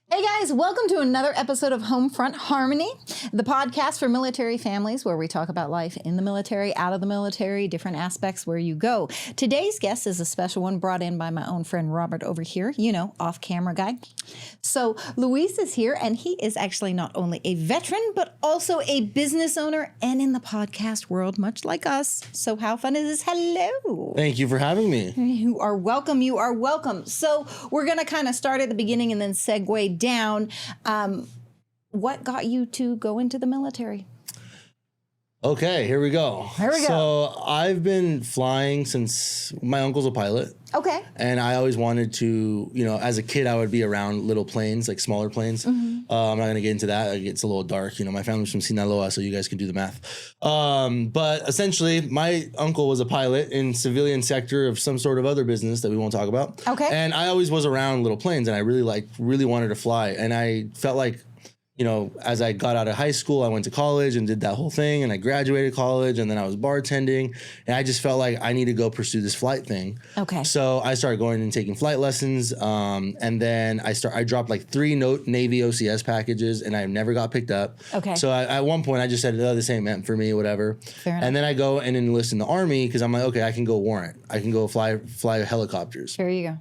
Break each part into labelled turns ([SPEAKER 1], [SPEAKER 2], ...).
[SPEAKER 1] Hey guys, welcome to another episode of Homefront Harmony, the podcast for military families where we talk about life in the military, out of the military, different aspects where you go. Today's guest is a special one brought in by my own friend Robert over here, off-camera guy. So Luis is here, and he is actually not only a veteran, but also a business owner and in the podcast world, much like us. So how fun is this? Hello.
[SPEAKER 2] Thank you for having me.
[SPEAKER 1] You are welcome. You are welcome. So we're going to kind of start at the beginning and then segue down. What got you to go into the military?
[SPEAKER 2] Okay, here we go. So I've been flying since my uncle's a pilot.
[SPEAKER 1] Okay.
[SPEAKER 2] And I always wanted to, as a kid, I would be around little planes, like smaller planes. Mm-hmm. I'm not going to get into that. It's a little dark. My family's from Sinaloa, so you guys can do the math. But essentially, my uncle was a pilot in civilian sector of some sort of other business that we won't talk about.
[SPEAKER 1] Okay.
[SPEAKER 2] And I always was around little planes, and I really wanted to fly. And I felt like, as I got out of high school, I went to college and did that whole thing, and I graduated college, and then I was bartending, and I just felt like I need to go pursue this flight thing.
[SPEAKER 1] Okay.
[SPEAKER 2] So I started going and taking flight lessons, and then I dropped like 3 Navy OCS packages, and I never got picked up.
[SPEAKER 1] Okay.
[SPEAKER 2] So at one point I just said, oh, this ain't meant for me, whatever.
[SPEAKER 1] Fair enough.
[SPEAKER 2] And then I go and enlist in the Army because I'm like, okay, I can go warrant. I can go fly helicopters.
[SPEAKER 1] There you go.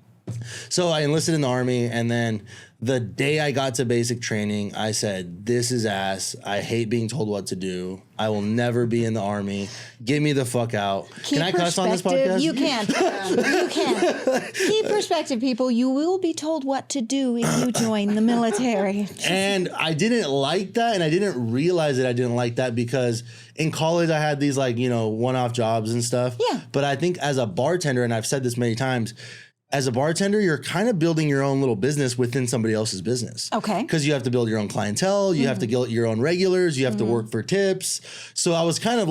[SPEAKER 2] So I enlisted in the Army, and then the day I got to basic training, I said, this is ass. I hate being told what to do. I will never be in the Army. Get me the fuck out. Can I cuss on this podcast?
[SPEAKER 1] You can. You can. Keep perspective, people. You will be told what to do if you join the military.
[SPEAKER 2] And I didn't like that, and I didn't realize that I didn't like that because in college I had these one-off jobs and stuff.
[SPEAKER 1] Yeah.
[SPEAKER 2] But I think as a bartender, and I've said this many times, as a bartender, you're kind of building your own little business within somebody else's business.
[SPEAKER 1] Okay.
[SPEAKER 2] Because you have to build your own clientele. You have to get your own regulars. You have to work for tips. So I was kind of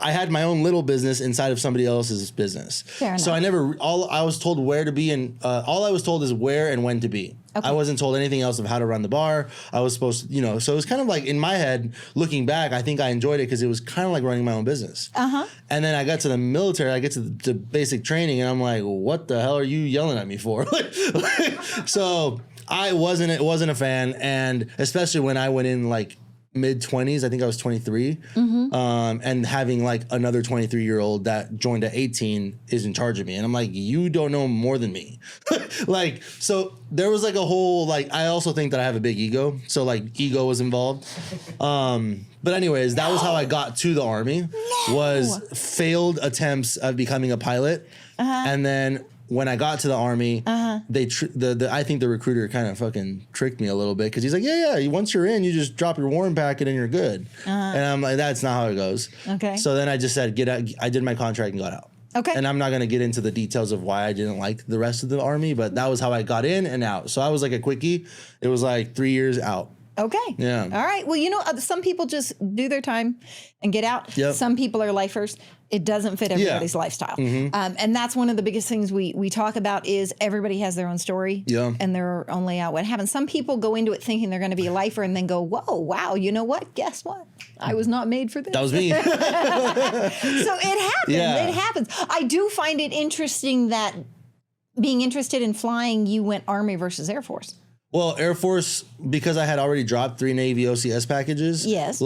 [SPEAKER 2] I had my own little business inside of somebody else's business.
[SPEAKER 1] Fair enough.
[SPEAKER 2] So I was told where to be, and all I was told is where and when to be. Okay. I wasn't told anything else of how to run the bar. I was supposed to, so it was kind of like in my head, looking back, I think I enjoyed it because it was kind of like running my own business. Uh-huh. And then I got to the military, I get to the basic training, and I'm like, what the hell are you yelling at me for? So I wasn't a fan, and especially when I went in mid-20s, I think I was 23, and having another 23-year-old that joined at 18 is in charge of me. And I'm like, you don't know more than me. So there was a whole, I also think that I have a big ego. So ego was involved. But anyways, that was how I got to the Army, was failed attempts of becoming a pilot. And then when I got to the Army, I think the recruiter kind of fucking tricked me a little bit because he's like, yeah, once you're in, you just drop your warrant packet and you're good. And I'm like, that's not how it goes. Okay. So then I just said, get out. I did my contract and got out. Okay. And I'm not going to get into the details of why I didn't like the rest of the Army, but that was how I got in and out. So I was like a quickie. It was 3 years out.
[SPEAKER 1] Okay.
[SPEAKER 2] Yeah.
[SPEAKER 1] All right. Well, some people just do their time and get out.
[SPEAKER 2] Yep.
[SPEAKER 1] Some people are lifers. It doesn't fit everybody's lifestyle. Mm-hmm. And that's one of the biggest things we talk about is everybody has their own story. Yeah. And they're only out what happens. Some people go into it thinking they're going to be a lifer and then go, whoa, wow, you know what? Guess what? I was not made for this.
[SPEAKER 2] That was me.
[SPEAKER 1] So it happens. Yeah. It happens. I do find it interesting that being interested in flying, you went Army versus Air Force.
[SPEAKER 2] Well, Air Force, because I had already dropped 3 Navy OCS packages.
[SPEAKER 1] Yes.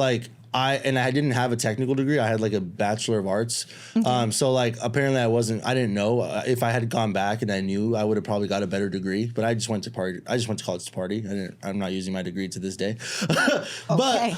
[SPEAKER 2] I didn't have a technical degree. I had a Bachelor of Arts. Okay. So apparently I didn't know if I had gone back and I knew, I would have probably got a better degree, but I just went to party. I just went to college to party. I'm not using my degree to this day. But,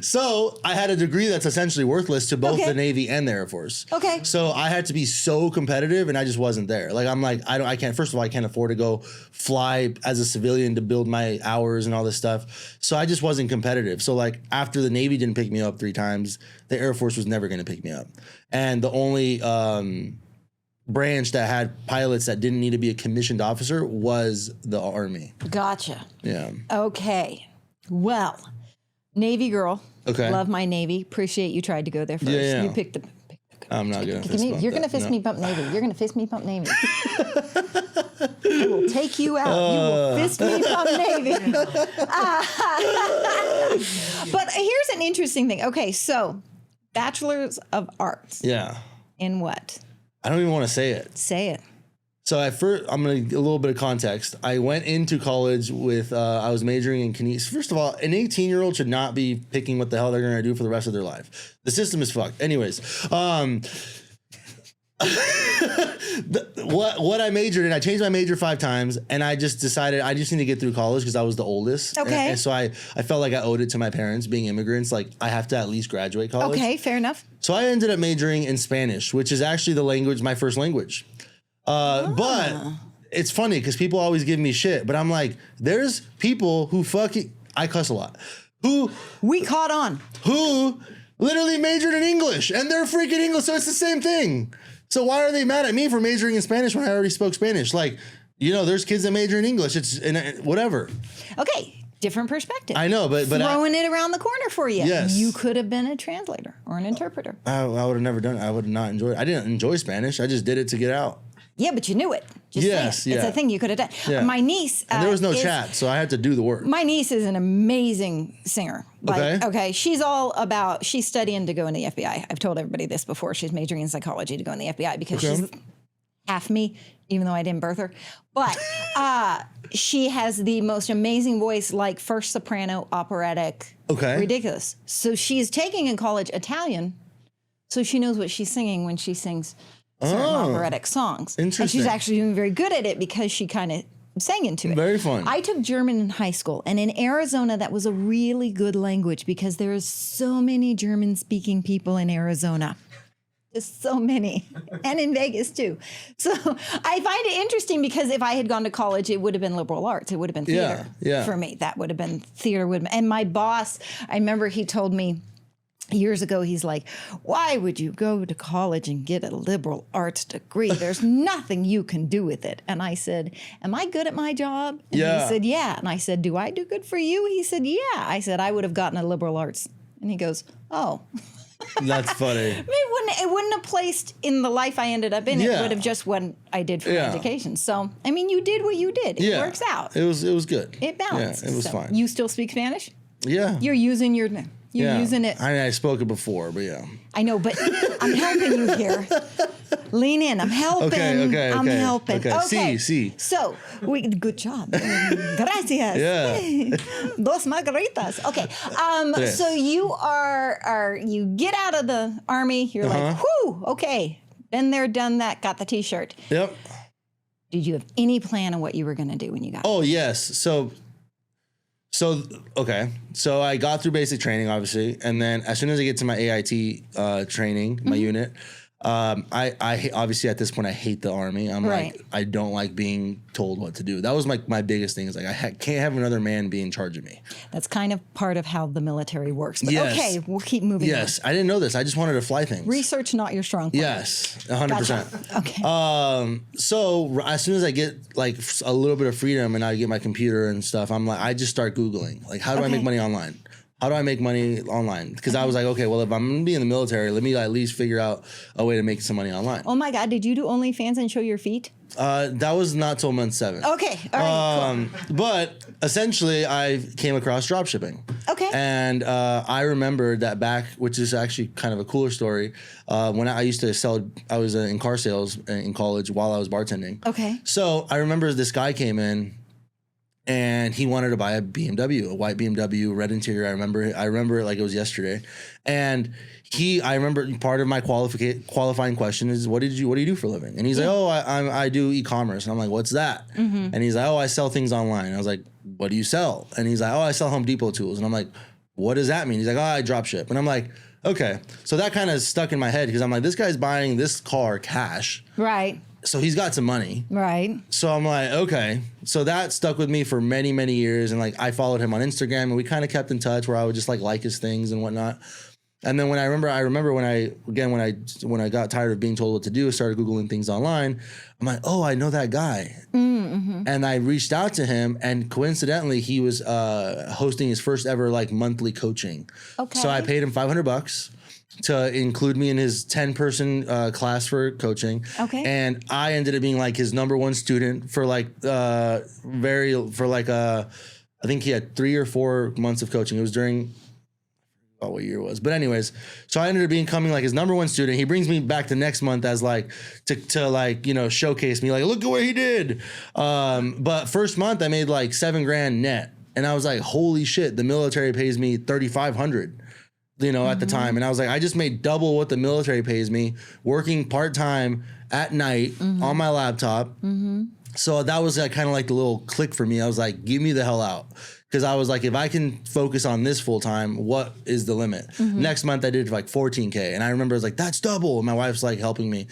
[SPEAKER 2] so I had a degree that's essentially worthless to both the Navy and the Air Force. Okay. So I had to be so competitive and I just wasn't there. I can't, first of all, I can't afford to go fly as a civilian to build my hours and all this stuff. So I just wasn't competitive. So after the Navy didn't pick me up 3 times, the Air Force was never going to pick me up. And the only branch that had pilots that didn't need to be a commissioned officer was the Army.
[SPEAKER 1] Gotcha.
[SPEAKER 2] Yeah.
[SPEAKER 1] Okay. Well, Navy girl.
[SPEAKER 2] Okay.
[SPEAKER 1] Love my Navy. Appreciate you tried to go there first.
[SPEAKER 2] Yeah.
[SPEAKER 1] You picked the.
[SPEAKER 2] I'm not going to fist bump.
[SPEAKER 1] You're going to fist me bump Navy. You're going to fist me bump Navy. I will take you out. You will fist me bump Navy. But here's an interesting thing. Okay, so Bachelors of Arts.
[SPEAKER 2] Yeah.
[SPEAKER 1] In what?
[SPEAKER 2] I don't even want to say it.
[SPEAKER 1] Say it.
[SPEAKER 2] So at first, I'm going to give a little bit of context. I went into college with, I was majoring in kinesis. First of all, an 18-year-old should not be picking what the hell they're going to do for the rest of their life. The system is fucked. Anyways, what I majored in, I changed my major 5 times, and I just decided I just need to get through college because I was the oldest.
[SPEAKER 1] Okay.
[SPEAKER 2] And so I felt like I owed it to my parents being immigrants. Like, I have to at least graduate college.
[SPEAKER 1] Okay, fair enough.
[SPEAKER 2] So I ended up majoring in Spanish, which is actually the language, my first language. But it's funny because people always give me shit, but I'm like, there's people who I cuss a lot,
[SPEAKER 1] we caught on,
[SPEAKER 2] who literally majored in English, and they're freaking English, so it's the same thing. So why are they mad at me for majoring in Spanish when I already spoke Spanish? Like, there's kids that major in English. It's whatever.
[SPEAKER 1] Okay. Different perspective.
[SPEAKER 2] I know, but
[SPEAKER 1] throwing it around the corner for you.
[SPEAKER 2] Yes.
[SPEAKER 1] You could have been a translator or an interpreter.
[SPEAKER 2] I would have never done it. I would have not enjoyed it. I didn't enjoy Spanish. I just did it to get out.
[SPEAKER 1] Yeah, but you knew it. Just
[SPEAKER 2] yes,
[SPEAKER 1] saying.
[SPEAKER 2] Yeah.
[SPEAKER 1] It's a thing you could have done.
[SPEAKER 2] Yeah.
[SPEAKER 1] My niece.
[SPEAKER 2] And there was no chat, so I had to do the work.
[SPEAKER 1] My niece is an amazing singer. Okay. She's studying to go in the FBI. I've told everybody this before. She's majoring in psychology to go in the FBI because she's half me, even though I didn't birth her. But she has the most amazing voice, like first soprano, operatic, ridiculous. So she's taking in college Italian, so she knows what she's singing when she sings certain operatic songs.
[SPEAKER 2] Interesting.
[SPEAKER 1] And she's actually doing very good at it because she kind of sang into it.
[SPEAKER 2] Very fun.
[SPEAKER 1] I took German in high school, and in Arizona, that was a really good language because there is so many German-speaking people in Arizona. Just so many. And in Vegas, too. So I find it interesting because if I had gone to college, it would have been liberal arts. It would have been theater for me. That would have been theater. And my boss, I remember he told me years ago, he's like, why would you go to college and get a liberal arts degree? There's nothing you can do with it. And I said, am I good at my job? And he said, yeah. And I said, do I do good for you? He said, yeah. I said, I would have gotten a liberal arts. And he goes, oh.
[SPEAKER 2] That's funny.
[SPEAKER 1] It wouldn't have placed in the life I ended up in. It would have just what I did for my education. So, I mean, you did what you did. It works out.
[SPEAKER 2] It was good.
[SPEAKER 1] It balanced.
[SPEAKER 2] Yeah, it was fine.
[SPEAKER 1] You still speak Spanish?
[SPEAKER 2] Yeah.
[SPEAKER 1] You're using using it.
[SPEAKER 2] I spoke it before, but yeah.
[SPEAKER 1] I know, but I'm helping you here. Lean in. I'm helping.
[SPEAKER 2] Okay.
[SPEAKER 1] I'm helping. Okay.
[SPEAKER 2] Sí.
[SPEAKER 1] So, good job. Gracias.
[SPEAKER 2] Yeah.
[SPEAKER 1] Dos margaritas. Okay.
[SPEAKER 2] Yes.
[SPEAKER 1] So you get out of the Army. You're like, whew, okay. Been there, done that, got the T-shirt.
[SPEAKER 2] Yep.
[SPEAKER 1] Did you have any plan on what you were going to do when you got
[SPEAKER 2] Oh, yes. So I got through basic training, obviously, and then as soon as I get to my AIT training, my unit, I obviously at this point I hate the Army. I'm like, I don't like being told what to do. That was my biggest thing. Is like I can't have another man be in charge of me.
[SPEAKER 1] That's kind of part of how the military works. But
[SPEAKER 2] yes.
[SPEAKER 1] Okay, we'll keep moving.
[SPEAKER 2] Yes, I didn't know this. I just wanted to fly things.
[SPEAKER 1] Research not your strong point.
[SPEAKER 2] Yes, 100%.
[SPEAKER 1] Gotcha. Okay.
[SPEAKER 2] So as soon as I get like a little bit of freedom and I get my computer and stuff, I'm like, I just start Googling, like, how do I make money online? How do I make money online? Because I was like, okay, well, if I'm going to be in the military, let me at least figure out a way to make some money online.
[SPEAKER 1] Oh, my God. Did you do OnlyFans and show your feet?
[SPEAKER 2] That was not till month 7.
[SPEAKER 1] Okay. All right, cool.
[SPEAKER 2] But essentially, I came across dropshipping.
[SPEAKER 1] Okay.
[SPEAKER 2] And I remembered that back, which is actually kind of a cooler story, when I used to sell, I was in car sales in college while I was bartending.
[SPEAKER 1] Okay.
[SPEAKER 2] So I remember this guy came in, and he wanted to buy a BMW, a white BMW, red interior. I remember it like it was yesterday. And I remember part of my qualifying question is, what do you do for a living? And he's like, oh, I do e-commerce. And I'm like, what's that? And he's like, oh, I sell things online. And I was like, what do you sell? And he's like, oh, I sell Home Depot tools. And I'm like, what does that mean? He's like, oh, I drop ship. And I'm like, okay. So that kind of stuck in my head because I'm like, this guy's buying this car cash.
[SPEAKER 1] Right.
[SPEAKER 2] So he's got some money.
[SPEAKER 1] Right.
[SPEAKER 2] So I'm like, okay. So that stuck with me for many, many years. And like, I followed him on Instagram and we kind of kept in touch where I would just like his things and whatnot. And then when I remember when I got tired of being told what to do, I started Googling things online. I'm like, oh, I know that guy. Mm-hmm. And I reached out to him, and coincidentally, he was hosting his first ever like monthly coaching. Okay. So I paid him $500 to include me in his 10-person class for coaching. Okay. And I ended up being like his #1 student for I think he had 3 or 4 months of coaching. It was during what year it was. But anyways, so I ended up becoming like his number one student. He brings me back the next month as like to like, you know, showcase me like, look at what he did. But first month I made like $7,000 net. And I was like, holy shit, the military pays me $3,500, you know, at the time. And I was like, I just made double what the military pays me working part-time at night on my laptop. So that was like kind of like the little click for me. I was like, get me the hell out. Because I was like, if I can focus on this full time, what is the limit? Next month I did like 14K. And I remember I was like, that's double. And my wife's like helping me.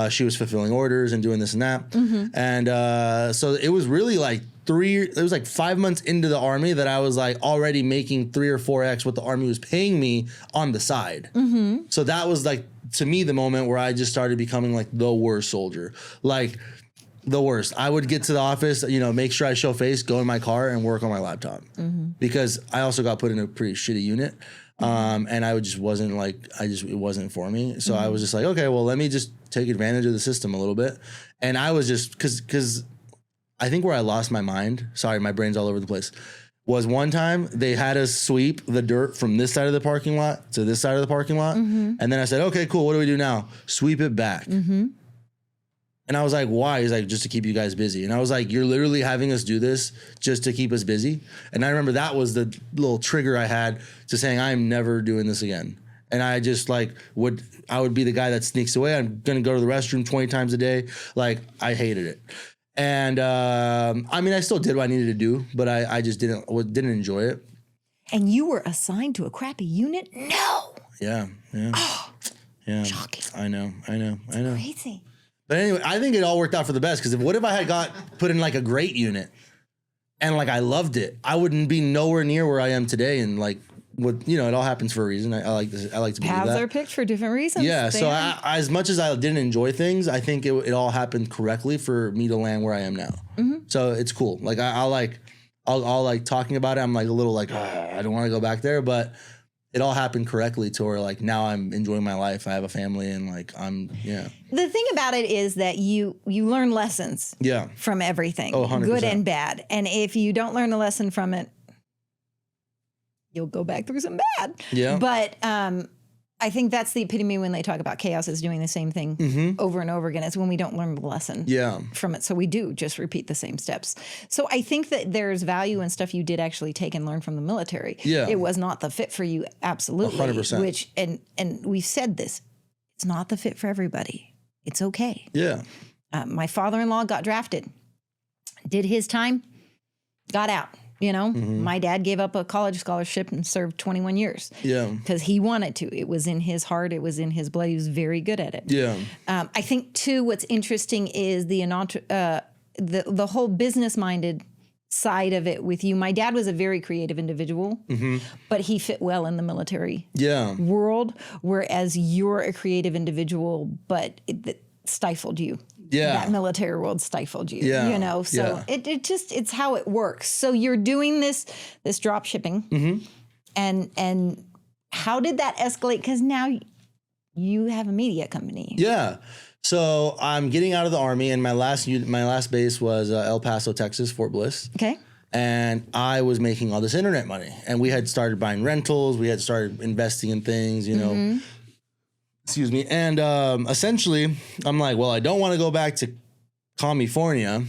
[SPEAKER 2] She was fulfilling orders and doing this and that. And so it was really like it was like 5 months into the Army that I was like already making 3 or 4x what the Army was paying me on the side. So that was like, to me, the moment where I just started becoming like the worst soldier. Like, the worst. I would get to the office, you know, make sure I show face, go in my car and work on my laptop because I also got put in a pretty shitty unit. And I just wasn't like, it wasn't for me. So I was just like, okay, well, let me just take advantage of the system a little bit. And I was just, cause I think where I lost my mind, sorry, my brain's all over the place, was one time they had us sweep the dirt from this side of the parking lot to this side of the parking lot. And then I said, okay, cool. What do we do now? Sweep it back. And I was like, why? He's like, just to keep you guys busy. And I was like, you're literally having us do this just to keep us busy? And I remember that was the little trigger I had to saying, I'm never doing this again. And I just like I would be the guy that sneaks away. I'm going to go to the restroom 20 times a day. Like, I hated it. And I mean, I still did what I needed to do, but I just didn't enjoy it.
[SPEAKER 1] And you were assigned to a crappy unit? No.
[SPEAKER 2] Yeah.
[SPEAKER 1] Oh,
[SPEAKER 2] yeah.
[SPEAKER 1] Shocking.
[SPEAKER 2] I know.
[SPEAKER 1] Crazy.
[SPEAKER 2] But anyway, I think it all worked out for the best because what if I had got put in like a great unit and like I loved it? I wouldn't be nowhere near where I am today. And like, what, you know, it all happens for a reason. I like this. I like to believe that.
[SPEAKER 1] Paths are picked for different reasons.
[SPEAKER 2] Yeah. So as much as I didn't enjoy things, I think it all happened correctly for me to land where I am now. So it's cool. Like I'll like talking about it. I'm like a little like, I don't want to go back there, but it all happened correctly to where like now I'm enjoying my life. I have a family and like
[SPEAKER 1] The thing about it is that you learn lessons from everything,
[SPEAKER 2] 100%.
[SPEAKER 1] Good and bad. And if you don't learn a lesson from it, you'll go back through some bad.
[SPEAKER 2] Yeah.
[SPEAKER 1] But I think that's the epitome when they talk about chaos is doing the same thing over and over again. It's when we don't learn the lesson from it. So we do just repeat the same steps. So I think that there's value in stuff you did actually take and learn from the military.
[SPEAKER 2] Yeah.
[SPEAKER 1] It was not the fit for you, absolutely.
[SPEAKER 2] 100%.
[SPEAKER 1] Which, and we've said this, it's not the fit for everybody. It's okay.
[SPEAKER 2] Yeah.
[SPEAKER 1] My father-in-law got drafted, did his time, got out. You know, my dad gave up a college scholarship and served 21 years. Yeah. Because he wanted to. It was in his heart. It was in his blood. He was very good at it. Yeah. I think, too, what's interesting is the whole business-minded side of it with you. My dad was a very creative individual, but he fit well in the military world, whereas you're a creative individual, but it stifled you. Yeah. That military world stifled you, you know? So it's how it works. So you're doing this drop shipping and how did that escalate? Because now you have a media company.
[SPEAKER 2] Yeah. So I'm getting out of the Army and my last base was El Paso, Texas, Fort Bliss. Okay. And I was making all this internet money and we had started buying rentals. We had started investing in things, you know, excuse me. And essentially, I'm like, well, I don't want to go back to California.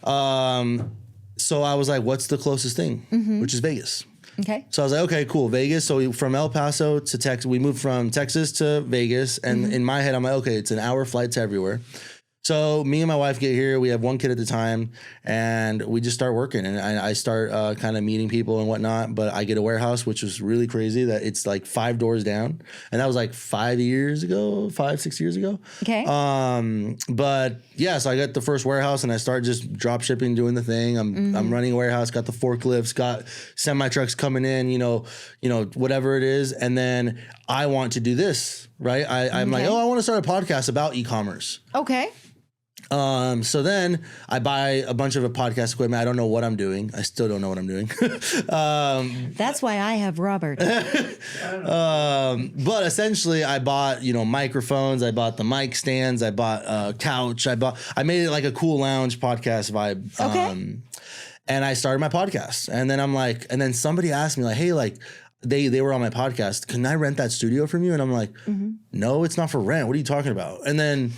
[SPEAKER 2] So I was like, what's the closest thing? Which is Vegas. Okay. So I was like, okay, cool, Vegas. So from El Paso to Texas, we moved from Texas to Vegas. And in my head, I'm like, okay, it's an hour flight to everywhere. So me and my wife get here. We have one kid at the time, and we just start working. And I start kind of meeting people and whatnot. But I get a warehouse, which was really crazy. That it's like 5 doors down, and that was like 6 years ago. Okay. But yeah, so I got the first warehouse, and I started just drop shipping, doing the thing. I'm running a warehouse. Got the forklifts. Got semi trucks coming in. You know, whatever it is. And then I want to do this, right? I'm like, I want to start a podcast about e-commerce. Okay. So then I buy a bunch of podcast equipment. I don't know what I'm doing. I still don't know what I'm doing.
[SPEAKER 1] That's why I have Robert.
[SPEAKER 2] But essentially I bought, microphones. I bought the mic stands. I bought a couch. I made it like a cool lounge podcast vibe. Okay. And I started my podcast. And then I'm like, and then somebody asked me like, hey, like, they were on my podcast. Can I rent that studio from you? And I'm like, no, it's not for rent. What are you talking about? And then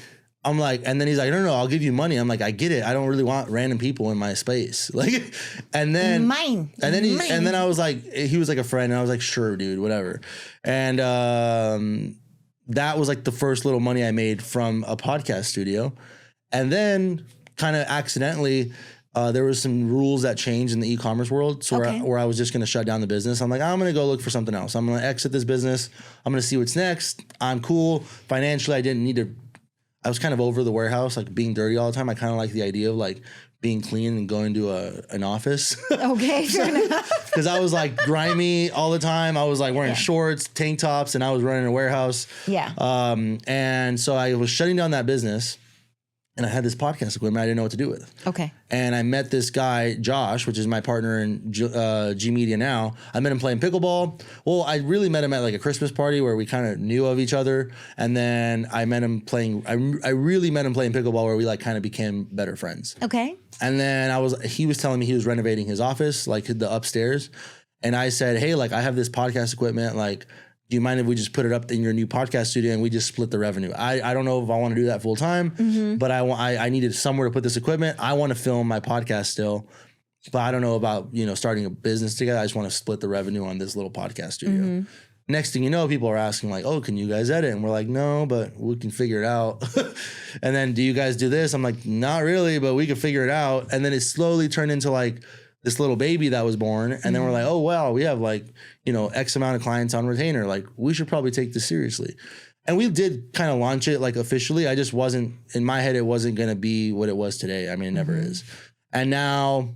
[SPEAKER 2] I'm like, and then he's like, no, I'll give you money. I'm like, I get it. I don't really want random people in my space. Like, and then and then I was like, he was like a friend, and I was like, sure, dude, whatever. And that was like the first little money I made from a podcast studio. And then kind of accidentally, there was some rules that changed in the e-commerce world. So where I was just going to shut down the business. I'm like, I'm going to go look for something else. I'm going to exit this business. I'm going to see what's next. I'm cool. Financially, I didn't need to. I was kind of over the warehouse, like being dirty all the time. I kind of like the idea of like being clean and going to an office.
[SPEAKER 1] Okay, fair enough.
[SPEAKER 2] Because I was like grimy all the time. I was like wearing shorts, tank tops, and I was running a warehouse.
[SPEAKER 1] Yeah.
[SPEAKER 2] And so I was shutting down that business. And I had this podcast equipment I didn't know what to do with.
[SPEAKER 1] Okay.
[SPEAKER 2] And I met this guy, Josh, which is my partner in G Media now. I met him playing pickleball. Well, I really met him at like a Christmas party where we kind of knew of each other. And then I met him playing, I really met him playing pickleball where we like kind of became better friends.
[SPEAKER 1] Okay.
[SPEAKER 2] And then he was telling me he was renovating his office, like the upstairs. And I said, hey, like I have this podcast equipment, like, do you mind if we just put it up in your new podcast studio and we just split the revenue? I don't know if I want to do that full time, but I needed somewhere to put this equipment. I want to film my podcast still, but I don't know about, starting a business together. I just want to split the revenue on this little podcast studio. Next thing you know, people are asking like, oh, can you guys edit? And we're like, no, but we can figure it out. And then do you guys do this? I'm like, not really, but we can figure it out. And then it slowly turned into like this little baby that was born. And then we're like, oh, wow, we have like, X amount of clients on retainer. Like we should probably take this seriously. And we did kind of launch it like officially. I just wasn't, in my head, it wasn't going to be what it was today. I mean, it never is. And now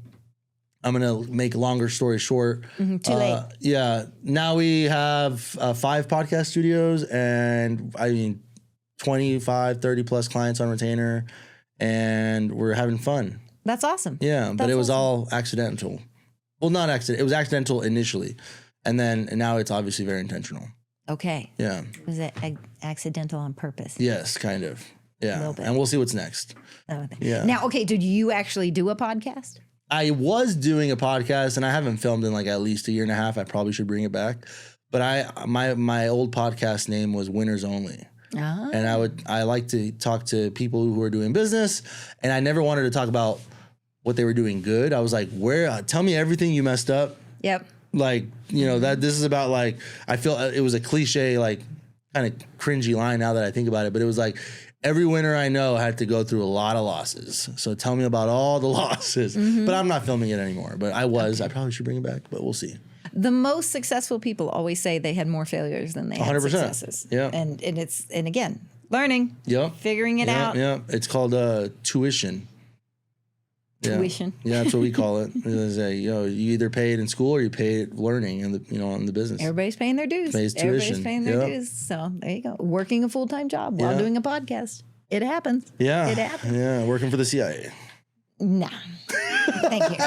[SPEAKER 2] I'm going to make a longer story short.
[SPEAKER 1] Too late.
[SPEAKER 2] Yeah. Now we have 5 podcast studios and 25, 30 plus clients on retainer, and we're having fun.
[SPEAKER 1] That's awesome.
[SPEAKER 2] Yeah, but it was all accidental. Well, not accident. It was accidental initially, and now it's obviously very intentional.
[SPEAKER 1] Okay.
[SPEAKER 2] Yeah.
[SPEAKER 1] Was it accidental on purpose?
[SPEAKER 2] Yes, kind of. Yeah,
[SPEAKER 1] A little bit.
[SPEAKER 2] And we'll see what's next. Yeah.
[SPEAKER 1] Now, okay, did you actually do a podcast?
[SPEAKER 2] I was doing a podcast, and I haven't filmed in like at least a year and a half. I probably should bring it back. But my old podcast name was Winners Only. Uh-huh. And I like to talk to people who are doing business, and I never wanted to talk about what they were doing good. I was like, tell me everything you messed up.
[SPEAKER 1] Yep.
[SPEAKER 2] Like, that this is about like, I feel it was a cliche, like kind of cringy line now that I think about it, but it was like every winner I know had to go through a lot of losses. So tell me about all the losses, but I'm not filming it anymore, but I probably should bring it back, but we'll see.
[SPEAKER 1] The most successful people always say they had more failures than they had
[SPEAKER 2] 100%.
[SPEAKER 1] Successes. Yeah. And again, learning.
[SPEAKER 2] Yep.
[SPEAKER 1] Figuring it out.
[SPEAKER 2] Yeah. It's called tuition.
[SPEAKER 1] Tuition.
[SPEAKER 2] Yeah, that's what we call it. You either pay it in school or you pay it learning in the business.
[SPEAKER 1] Everybody's paying their dues. Everybody's paying their dues. So there you go. Working a full-time job while doing a podcast. It happens.
[SPEAKER 2] Yeah.
[SPEAKER 1] It happens.
[SPEAKER 2] Yeah. Working for the CIA.
[SPEAKER 1] Nah. Thank you.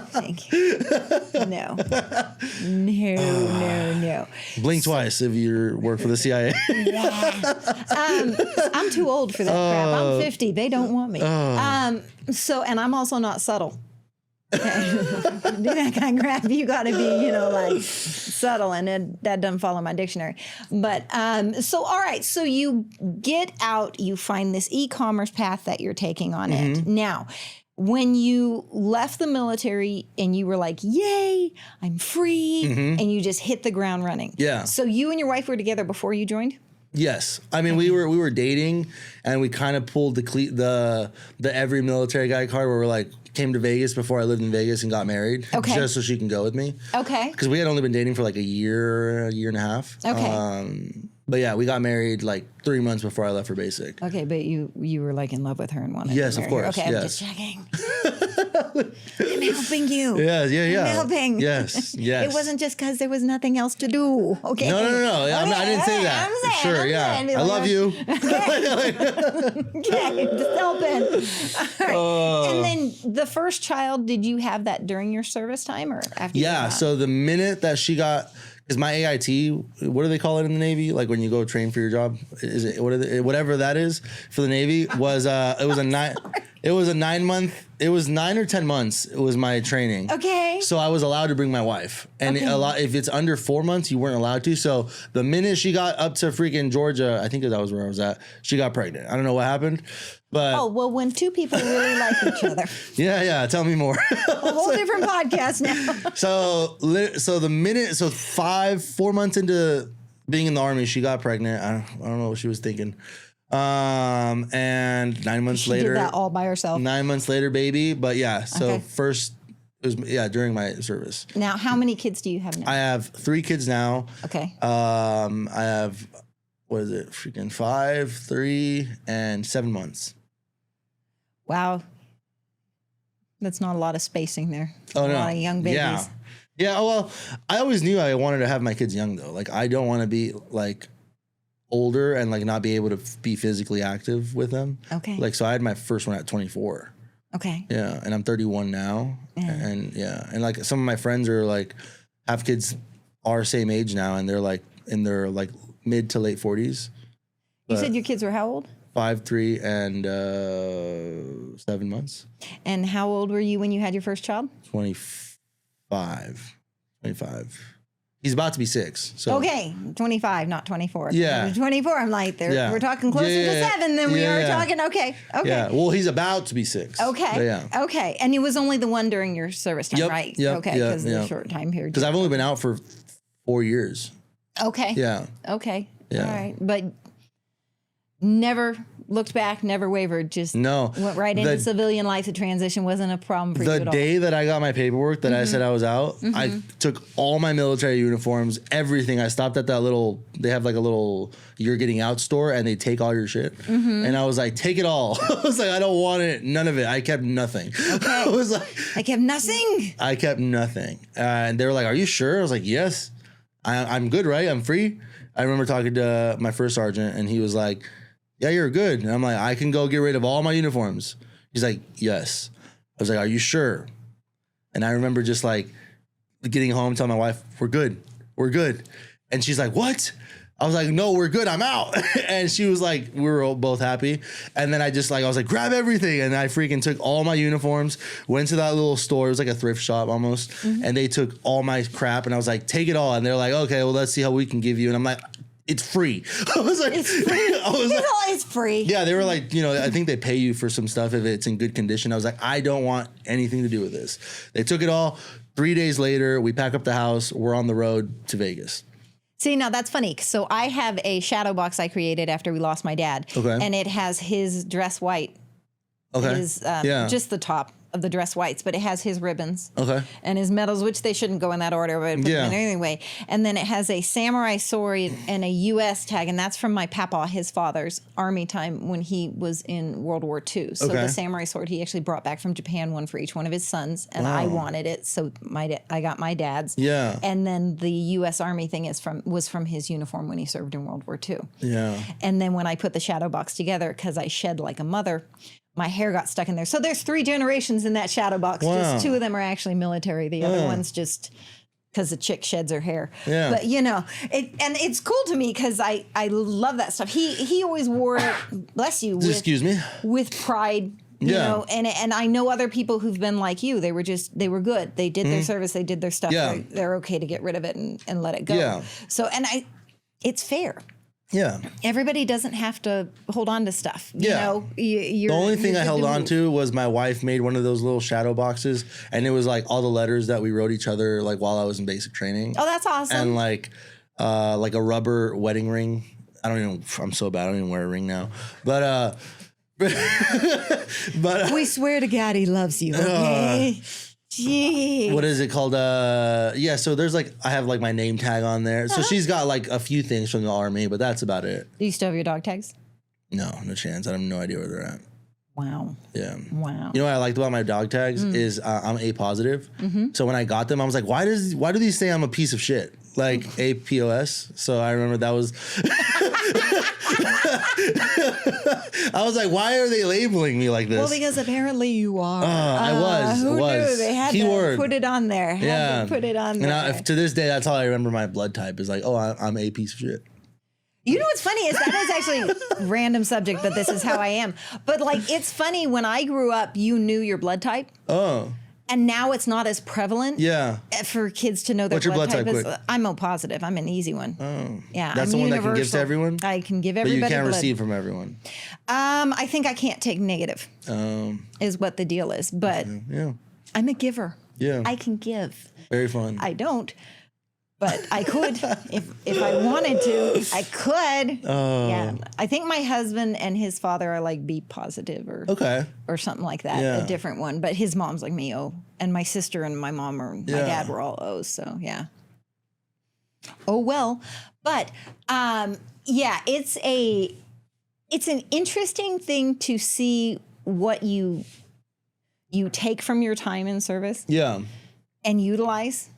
[SPEAKER 1] Thank you. No.
[SPEAKER 2] Blink twice if you work for the CIA.
[SPEAKER 1] Yeah. I'm too old for that crap. I'm 50. They don't want me. And I'm also not subtle. Do that kind of crap, you got to be, like subtle, and that doesn't follow my dictionary. But all right, so you get out, you find this e-commerce path that you're taking on it. Now, when you left the military and you were like, yay, I'm free, and you just hit the ground running.
[SPEAKER 2] Yeah.
[SPEAKER 1] So you and your wife were together before you joined?
[SPEAKER 2] Yes, I mean we were dating, and we kind of pulled the every military guy card where we're like, came to Vegas before I lived in Vegas and got married, just so she can go with me. Okay. Because we had only been dating for like a year and a half. Okay. But yeah, we got married like 3 months before I left for basic.
[SPEAKER 1] Okay, but you were like in love with her and wanted to marry
[SPEAKER 2] of course.
[SPEAKER 1] her. Okay,
[SPEAKER 2] yes.
[SPEAKER 1] I'm just checking. I'm helping you.
[SPEAKER 2] Yeah.
[SPEAKER 1] I'm helping.
[SPEAKER 2] Yes.
[SPEAKER 1] It wasn't just because there was nothing else to do. Okay.
[SPEAKER 2] No. I didn't say that. I love you.
[SPEAKER 1] Okay, just helping. All right. And then the first child, did you have that during your service time or after? Yeah.
[SPEAKER 2] So the minute that she got. Because my AIT, what do they call it in the Navy? Like when you go train for your job, is it whatever that is for the Navy? Was it was a 9? It was a 9 month. It was 9 or 10 months. It was my training.
[SPEAKER 1] Okay.
[SPEAKER 2] So I was allowed to bring my wife, and if it's under 4 months, you weren't allowed to. So the minute she got up to freaking Georgia, I think that was where I was at. She got pregnant. I don't know what happened, but
[SPEAKER 1] when two people really like each other.
[SPEAKER 2] Yeah. Tell me more.
[SPEAKER 1] A whole different podcast now.
[SPEAKER 2] So the minute 4 months into being in the Army, she got pregnant. I don't know what she was thinking. And 9 months later,
[SPEAKER 1] did that all by herself.
[SPEAKER 2] 9 months later, baby. But yeah, so first it was during my service.
[SPEAKER 1] Now, how many kids do you have now?
[SPEAKER 2] I have 3 kids now.
[SPEAKER 1] Okay.
[SPEAKER 2] I have freaking 5, 3, and 7 months.
[SPEAKER 1] Wow. That's not a lot of spacing there.
[SPEAKER 2] Oh, no.
[SPEAKER 1] A lot of young babies.
[SPEAKER 2] Yeah. Yeah. Well, I always knew I wanted to have my kids young though. Like I don't want to be like older and like not be able to be physically active with them.
[SPEAKER 1] Okay.
[SPEAKER 2] Like, so I had my first one at 24.
[SPEAKER 1] Okay.
[SPEAKER 2] Yeah. And I'm 31 now.
[SPEAKER 1] Yeah.
[SPEAKER 2] And like some of my friends are like, have kids our same age now. And they're like in their like mid to late 40s.
[SPEAKER 1] You said your kids were how old?
[SPEAKER 2] 5, 3, and 7 months.
[SPEAKER 1] And how old were you when you had your first child?
[SPEAKER 2] 25. He's about to be 6. So
[SPEAKER 1] okay, 25, not 24.
[SPEAKER 2] Yeah.
[SPEAKER 1] 24, I'm like, we're talking closer to 7 than we are talking. Okay.
[SPEAKER 2] Yeah, well, he's about to be 6.
[SPEAKER 1] Okay.
[SPEAKER 2] Yeah.
[SPEAKER 1] Okay, and it was only the one during your service time, right?
[SPEAKER 2] Yep.
[SPEAKER 1] Okay, because of the short time period.
[SPEAKER 2] Because I've only been out for 4 years.
[SPEAKER 1] Okay.
[SPEAKER 2] Yeah.
[SPEAKER 1] Okay.
[SPEAKER 2] Yeah.
[SPEAKER 1] All right, but never looked back, never wavered, just went right into civilian life. The transition wasn't a problem for you at all.
[SPEAKER 2] The day that I got my paperwork that I said I was out, I took all my military uniforms, everything. I stopped at that they have like a little you're getting out store and they take all your shit. And I was like, take it all. I was like, I don't want it. None of it. I kept nothing.
[SPEAKER 1] Okay.
[SPEAKER 2] I was like,
[SPEAKER 1] I kept nothing.
[SPEAKER 2] I kept nothing. And they were like, are you sure? I was like, yes, I'm good, right? I'm free. I remember talking to my first sergeant and he was like, yeah, you're good. And I'm like, I can go get rid of all my uniforms. He's like, yes. I was like, are you sure? And I remember just like getting home, telling my wife, we're good. And she's like, what? I was like, no, we're good. I'm out. And she was like, we were all both happy. And then I was like, grab everything. And I freaking took all my uniforms, went to that little store. It was like a thrift shop almost. And they took all my crap. And I was like, take it all. And they're like, okay, well, let's see how we can give you. And I'm like, it's free. I was like, it's free.
[SPEAKER 1] It's free.
[SPEAKER 2] Yeah, they were like, I think they pay you for some stuff if it's in good condition. I was like, I don't want anything to do with this. They took it all. 3 days later, we pack up the house. We're on the road to Vegas.
[SPEAKER 1] See, now that's funny. So I have a shadow box I created after we lost my dad. Okay. And it has his dress white. Okay. Just the top of the dress whites, but it has his ribbons. Okay. And his medals, which they shouldn't go in that order, but anyway. And then it has a samurai sword and a U.S. tag, and that's from my papa, his father's Army time when he was in World War II. So the samurai sword he actually brought back from Japan, one for each one of his sons, and I wanted it, so I got my dad's. Yeah. And then the U.S. Army thing was from his uniform when he served in World War II. Yeah. And then when I put the shadow box together, because I shed like a mother, my hair got stuck in there. So there's 3 generations in that shadow box. Wow. Just 2 of them are actually military. The other one's just because the chick sheds her hair. Yeah. But it's cool to me because I love that stuff. He always wore it, bless you, with pride. You know, and I know other people who've been like you. They were good. They did their service. They did their stuff. Yeah. They're okay to get rid of it and let it go. Yeah. So it's fair. Yeah. Everybody doesn't have to hold on to stuff. You know, the
[SPEAKER 2] only thing I held on to was my wife made one of those little shadow boxes, and it was like all the letters that we wrote each other like while I was in basic training.
[SPEAKER 1] Oh, that's awesome.
[SPEAKER 2] And like a rubber wedding ring. I'm so bad. I don't even wear a ring now. But
[SPEAKER 1] we swear to God he loves you. Okay. Jeez.
[SPEAKER 2] What is it called? So there's I have like my name tag on there. So she's got like a few things from the Army, but that's about it.
[SPEAKER 1] Do you still have your dog tags?
[SPEAKER 2] No chance. I have no idea where they're at.
[SPEAKER 1] Wow.
[SPEAKER 2] Yeah. Wow. You know what I liked about my dog tags is I'm A positive. So when I got them, I was like, why do these say I'm a piece of shit? Like APOS. So I remember that was I was like, why are they labeling me like this?
[SPEAKER 1] Well, because apparently you are.
[SPEAKER 2] I was.
[SPEAKER 1] Who knew? They had
[SPEAKER 2] Keyword.
[SPEAKER 1] to put it on there. To put it on there.
[SPEAKER 2] And to this day, that's how I remember my blood type is like, oh, I'm a piece of shit.
[SPEAKER 1] You know what's funny is that is actually random subject, but this is how I am. But like, it's funny when I grew up, you knew your blood type.
[SPEAKER 2] Oh.
[SPEAKER 1] And now it's not as prevalent.
[SPEAKER 2] Yeah.
[SPEAKER 1] For kids to know their
[SPEAKER 2] What's your
[SPEAKER 1] blood type is.
[SPEAKER 2] quick?
[SPEAKER 1] I'm O positive. I'm an easy one.
[SPEAKER 2] Oh.
[SPEAKER 1] Yeah.
[SPEAKER 2] That's
[SPEAKER 1] I'm
[SPEAKER 2] the one
[SPEAKER 1] universal.
[SPEAKER 2] that can give to everyone?
[SPEAKER 1] I can give everybody
[SPEAKER 2] But you can't
[SPEAKER 1] blood.
[SPEAKER 2] receive from everyone.
[SPEAKER 1] I think I can't take negative. Is what the deal is. But
[SPEAKER 2] Yeah.
[SPEAKER 1] I'm a giver.
[SPEAKER 2] Yeah.
[SPEAKER 1] I can give.
[SPEAKER 2] Very fun.
[SPEAKER 1] I don't. But I could, if I wanted to, I could.
[SPEAKER 2] Oh.
[SPEAKER 1] Yeah, I think my husband and his father are like B positive or something like that,
[SPEAKER 2] Yeah.
[SPEAKER 1] a different one. But his mom's like me, O, and my sister and my mom or my dad were all O's. So yeah. Oh well, but yeah, it's an interesting thing to see what you take from your time in service.
[SPEAKER 2] Yeah.
[SPEAKER 1] And utilize.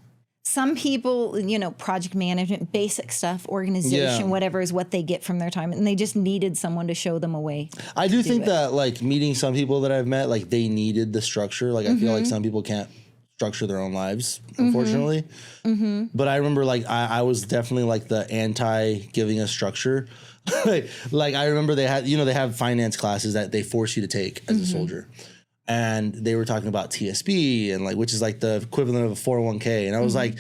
[SPEAKER 1] Some people, you know, project management, basic stuff, organization, whatever is what they get from their time. And they just needed someone to show them a way.
[SPEAKER 2] I do think that, like, meeting some people that I've met, like, they needed the structure. Like, I feel like some people can't structure their own lives, unfortunately. But I remember, like, I was definitely, like, the anti-giving a structure. Like, I remember they have finance classes that they force you to take as a soldier. And they were talking about TSB and like, which is like the equivalent of a 401k. And I was like,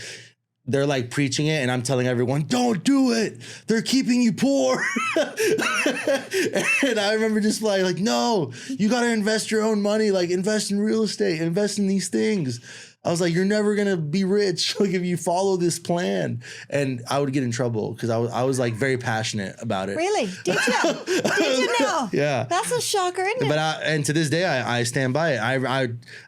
[SPEAKER 2] they're like preaching it and I'm telling everyone, don't do it. They're keeping you poor. And I remember just like, no, you got to invest your own money. Like invest in real estate, invest in these things. I was like, you're never going to be rich like if you follow this plan. And I would get in trouble because I was like very passionate about it.
[SPEAKER 1] Really? Did you? Did you know?
[SPEAKER 2] Yeah.
[SPEAKER 1] That's a shocker, isn't it?
[SPEAKER 2] But and to this day, I stand by it.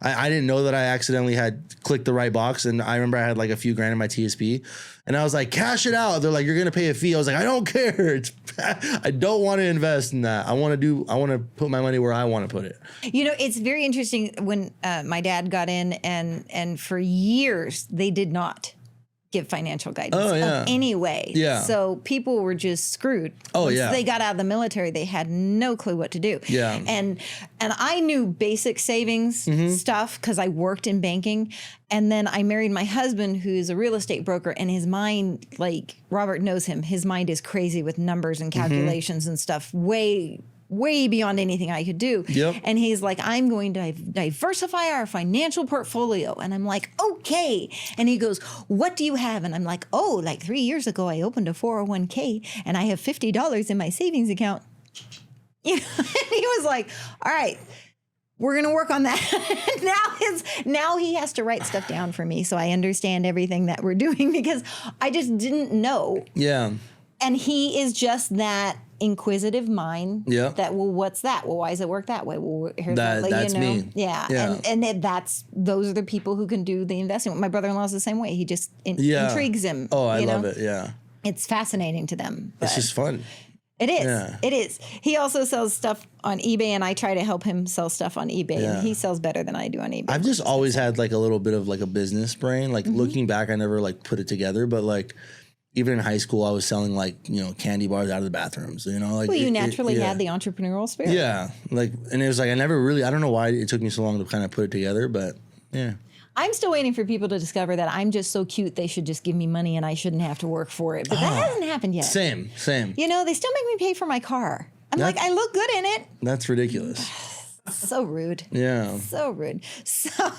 [SPEAKER 2] I didn't know that I accidentally had clicked the right box. And I remember I had like a few grand in my TSP. And I was like, cash it out. They're like, you're going to pay a fee. I was like, I don't care. I don't want to invest in that. I want to put my money where I want to put it.
[SPEAKER 1] You know, it's very interesting when my dad got in and for years they did not give financial guidance of any way.
[SPEAKER 2] Yeah.
[SPEAKER 1] So people were just screwed.
[SPEAKER 2] Once
[SPEAKER 1] they got out of the military, they had no clue what to do.
[SPEAKER 2] Yeah.
[SPEAKER 1] And I knew basic savings stuff because I worked in banking. And then I married my husband, who's a real estate broker, and his mind, like Robert knows him, his mind is crazy with numbers and calculations and stuff, way beyond anything I could do.
[SPEAKER 2] Yep.
[SPEAKER 1] And he's like, I'm going to diversify our financial portfolio. And I'm like, okay. And he goes, what do you have? And I'm like, oh, like 3 years ago, I opened a 401k and I have $50 in my savings account. You know? And he was like, all right, we're going to work on that. Now he has to write stuff down for me. So I understand everything that we're doing because I just didn't know.
[SPEAKER 2] Yeah.
[SPEAKER 1] And he is just that inquisitive mind.
[SPEAKER 2] Yeah.
[SPEAKER 1] That, well, what's that? Well, why does it work that way? Well, here's
[SPEAKER 2] that's me.
[SPEAKER 1] Yeah.
[SPEAKER 2] Yeah.
[SPEAKER 1] And those are the people who can do the investing. My brother-in-law is the same way. He just intrigues him.
[SPEAKER 2] Oh, I love it. Yeah.
[SPEAKER 1] It's fascinating to them.
[SPEAKER 2] It's just fun.
[SPEAKER 1] It is.
[SPEAKER 2] Yeah.
[SPEAKER 1] It is. He also sells stuff on eBay, and I try to help him sell stuff on eBay.
[SPEAKER 2] Yeah.
[SPEAKER 1] And he sells better than I do on eBay.
[SPEAKER 2] I've just always had like a little bit of like a business brain. Like looking back, I never like put it together, but like even in high school, I was selling like, you know, candy bars out of the bathrooms, you know, like.
[SPEAKER 1] Well, you naturally had the entrepreneurial spirit.
[SPEAKER 2] Yeah. Like, and it was like, I don't know why it took me so long to kind of put it together, but yeah.
[SPEAKER 1] I'm still waiting for people to discover that I'm just so cute they should just give me money and I shouldn't have to work for it. But that hasn't happened yet.
[SPEAKER 2] Same.
[SPEAKER 1] You know, they still make me pay for my car. I'm like, I look good in it.
[SPEAKER 2] That's ridiculous.
[SPEAKER 1] So rude.
[SPEAKER 2] Yeah.
[SPEAKER 1] So rude. So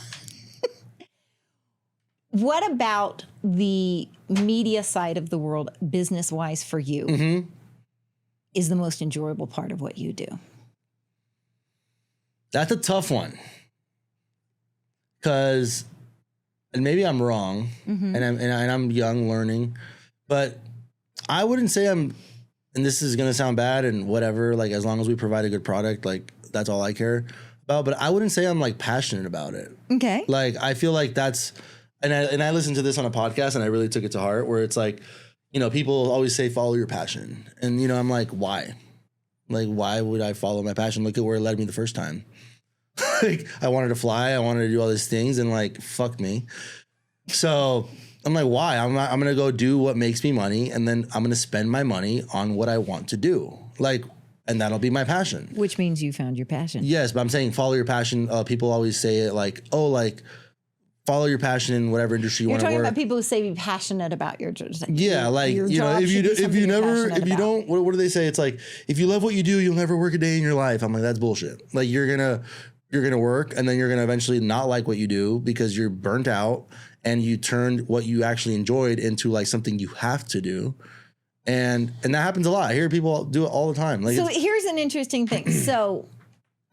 [SPEAKER 1] what about the media side of the world, business-wise for you, is the most enjoyable part of what you do?
[SPEAKER 2] That's a tough one. Because, and maybe I'm wrong, and I'm young learning, but I wouldn't say I'm, and this is gonna sound bad and whatever. Like as long as we provide a good product, like that's all I care about. But I wouldn't say I'm like passionate about it.
[SPEAKER 1] Okay.
[SPEAKER 2] Like I feel like that's, and I listened to this on a podcast and I really took it to heart. Where it's like, you know, people always say follow your passion, and you know I'm like, why? Like why would I follow my passion? Look at where it led me the first time. Like I wanted to fly, I wanted to do all these things, and like fuck me. So I'm like, why? I'm gonna go do what makes me money, and then I'm gonna spend my money on what I want to do. Like, and that'll be my passion.
[SPEAKER 1] Which means you found your passion.
[SPEAKER 2] Yes, but I'm saying follow your passion. People always say it like, oh, like follow your passion in whatever industry you want to work.
[SPEAKER 1] You're talking about people who say be passionate about your job.
[SPEAKER 2] Yeah, like,
[SPEAKER 1] your
[SPEAKER 2] you know,
[SPEAKER 1] job
[SPEAKER 2] if
[SPEAKER 1] should be something you're passionate
[SPEAKER 2] if you
[SPEAKER 1] about.
[SPEAKER 2] don't, what do they say? It's like, if you love what you do, you'll never work a day in your life. I'm like, that's bullshit. Like, you're gonna work, and then you're gonna eventually not like what you do because you're burnt out, and you turned what you actually enjoyed into like something you have to do. And that happens a lot. I hear people do it all the time. Like,
[SPEAKER 1] so here's an interesting thing. So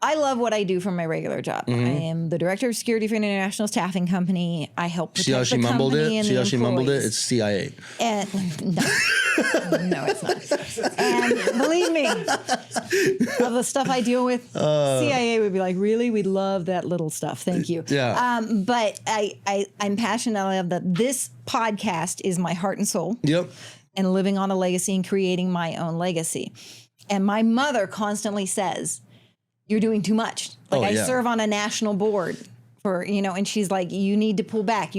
[SPEAKER 1] I love what I do for my regular job. I am the director of security for an international staffing company. I help protect
[SPEAKER 2] see how she
[SPEAKER 1] the
[SPEAKER 2] mumbled
[SPEAKER 1] company
[SPEAKER 2] it?
[SPEAKER 1] and
[SPEAKER 2] See
[SPEAKER 1] the
[SPEAKER 2] how she mumbled it?
[SPEAKER 1] employees.
[SPEAKER 2] It's CIA.
[SPEAKER 1] And no, it's not. And believe me, of the stuff I deal with, CIA would be like, really? We love that little stuff. Thank you.
[SPEAKER 2] Yeah.
[SPEAKER 1] But I'm passionate. I love that this podcast is my heart and soul.
[SPEAKER 2] Yep.
[SPEAKER 1] And living on a legacy and creating my own legacy. And my mother constantly says, you're doing too much. Like, I serve on a national board for, you know, and she's like, you need to pull back.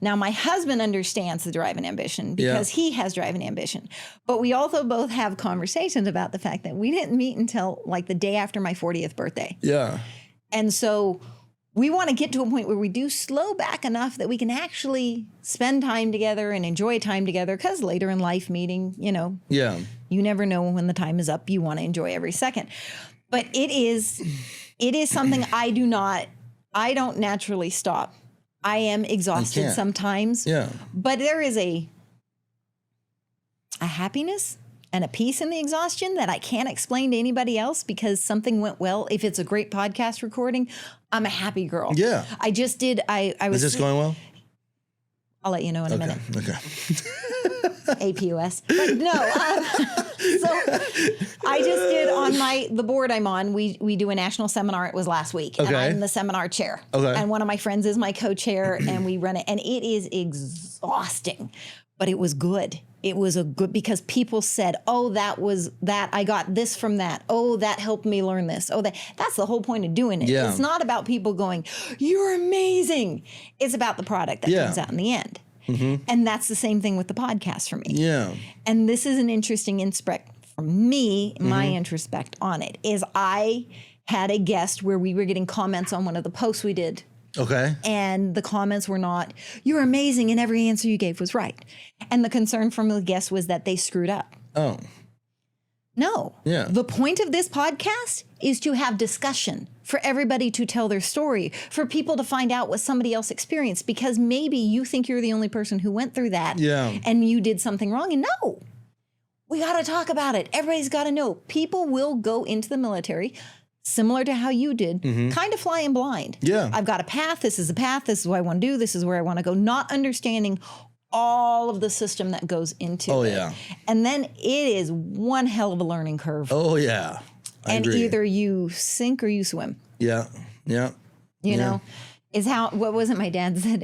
[SPEAKER 1] Now my husband understands the drive and ambition because he has drive and ambition. But we also both have conversations about the fact that we didn't meet until like the day after my 40th birthday.
[SPEAKER 2] Yeah.
[SPEAKER 1] And so we want to get to a point where we do slow back enough that we can actually spend time together and enjoy time together, because later in life meeting, you know, you never know when the time is up. You want to enjoy every second. But it is something I don't naturally stop. I am exhausted sometimes. Yeah. But there is a happiness and a peace in the exhaustion that I can't explain to anybody else because something went well. If it's a great podcast recording, I'm a happy girl. Yeah. I just did. I was.
[SPEAKER 2] Is this going well?
[SPEAKER 1] I'll let you know in a minute.
[SPEAKER 2] Okay.
[SPEAKER 1] APUS. But no. So I just did on the board I'm on, we do a national seminar. It was last week. Okay. And I'm the seminar chair. Okay. And one of my friends is my co-chair and we run it. And it is exhausting, but it was good. It was because people said, oh, that was that. I got this from that. Oh, that helped me learn this. Oh, that's the whole point of doing it. Yeah. It's not about people going, you're amazing. It's about the product that comes out in the end. Mm-hmm. And that's the same thing with the podcast for me. Yeah. And this is an interesting inspect from me, my introspect on it, is I had a guest where we were getting comments on one of the posts we did. Okay. And the comments were not, you're amazing and every answer you gave was right. And the concern from the guest was that they screwed up. Oh. No. Yeah. The point of this podcast is to have discussion, for everybody to tell their story, for people to find out what somebody else experienced, because maybe you think you're the only person who went through that and you did something wrong. And no, we got to talk about it. Everybody's got to know. People will go into the military similar to how you did, kind of flying blind. Yeah. I've got a path. This is a path. This is what I want to do. This is where I want to go. Not understanding all of the system that goes into it. Oh, yeah. And then it is one hell of a learning curve. Oh, yeah. I agree. Either you sink or you swim. Yeah. Yeah. You know, is how, what was it my dad said?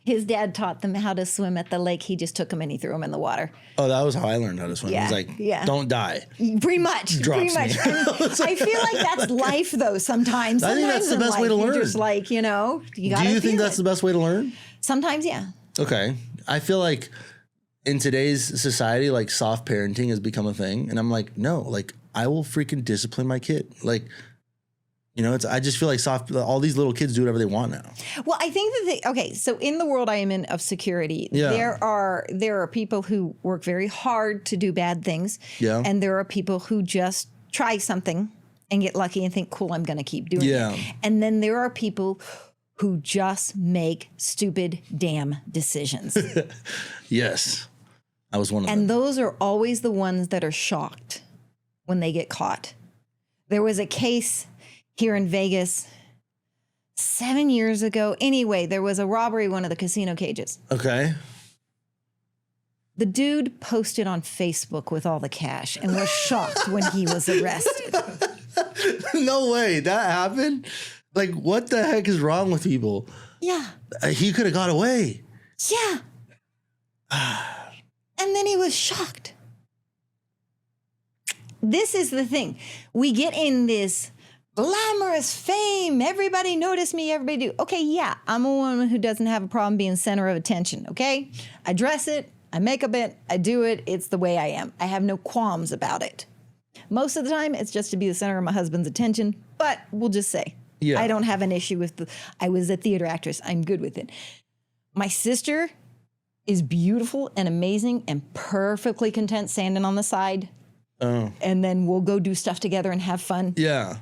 [SPEAKER 1] His dad taught them how to swim at the lake. He just took them and he threw them in the water. Oh, that was how I learned how to swim. Yeah. He's like, don't die. Pretty much. Pretty much. I feel like that's life, though, sometimes. I think that's the best way to learn. Just like, you know, you got to. Do you think that's the best way to learn? Sometimes, yeah. Okay. I feel like in today's society, like soft parenting has become a thing. And I'm like, no, like I will freaking discipline my kid. Like, you know, I just feel like all these little kids do whatever they want now. Well, I think that so in the world I am in of security, there are people who work very hard to do bad things. Yeah. And there are people who just try something and get lucky and think, cool, I'm going to keep doing it. And then there are people who just make stupid damn decisions. Yes. I was one of them. And those are always the ones that are shocked when they get caught. There was a case here in Vegas 7 years ago. Anyway, there was a robbery in one of the casino cages. Okay. The dude posted on Facebook with all the cash and was shocked when he was arrested. No way. That happened? Like, what the heck is wrong with people? Yeah. He could have got away. Yeah. And then he was shocked. This is the thing. We get in this glamorous fame. Everybody notice me. Everybody do. Okay, yeah, I'm a woman who doesn't have a problem being center of attention, okay? I dress it. I make up it. I do it. It's the way I am. I have no qualms about it. Most of the time, it's just to be the center of my husband's attention, but we'll just say
[SPEAKER 2] Yeah.
[SPEAKER 1] I don't have an issue with I was a theater actress. I'm good with it. My sister is beautiful and amazing and perfectly content standing on the side.
[SPEAKER 2] Oh.
[SPEAKER 1] And then we'll go do stuff together and have fun.
[SPEAKER 2] Yeah.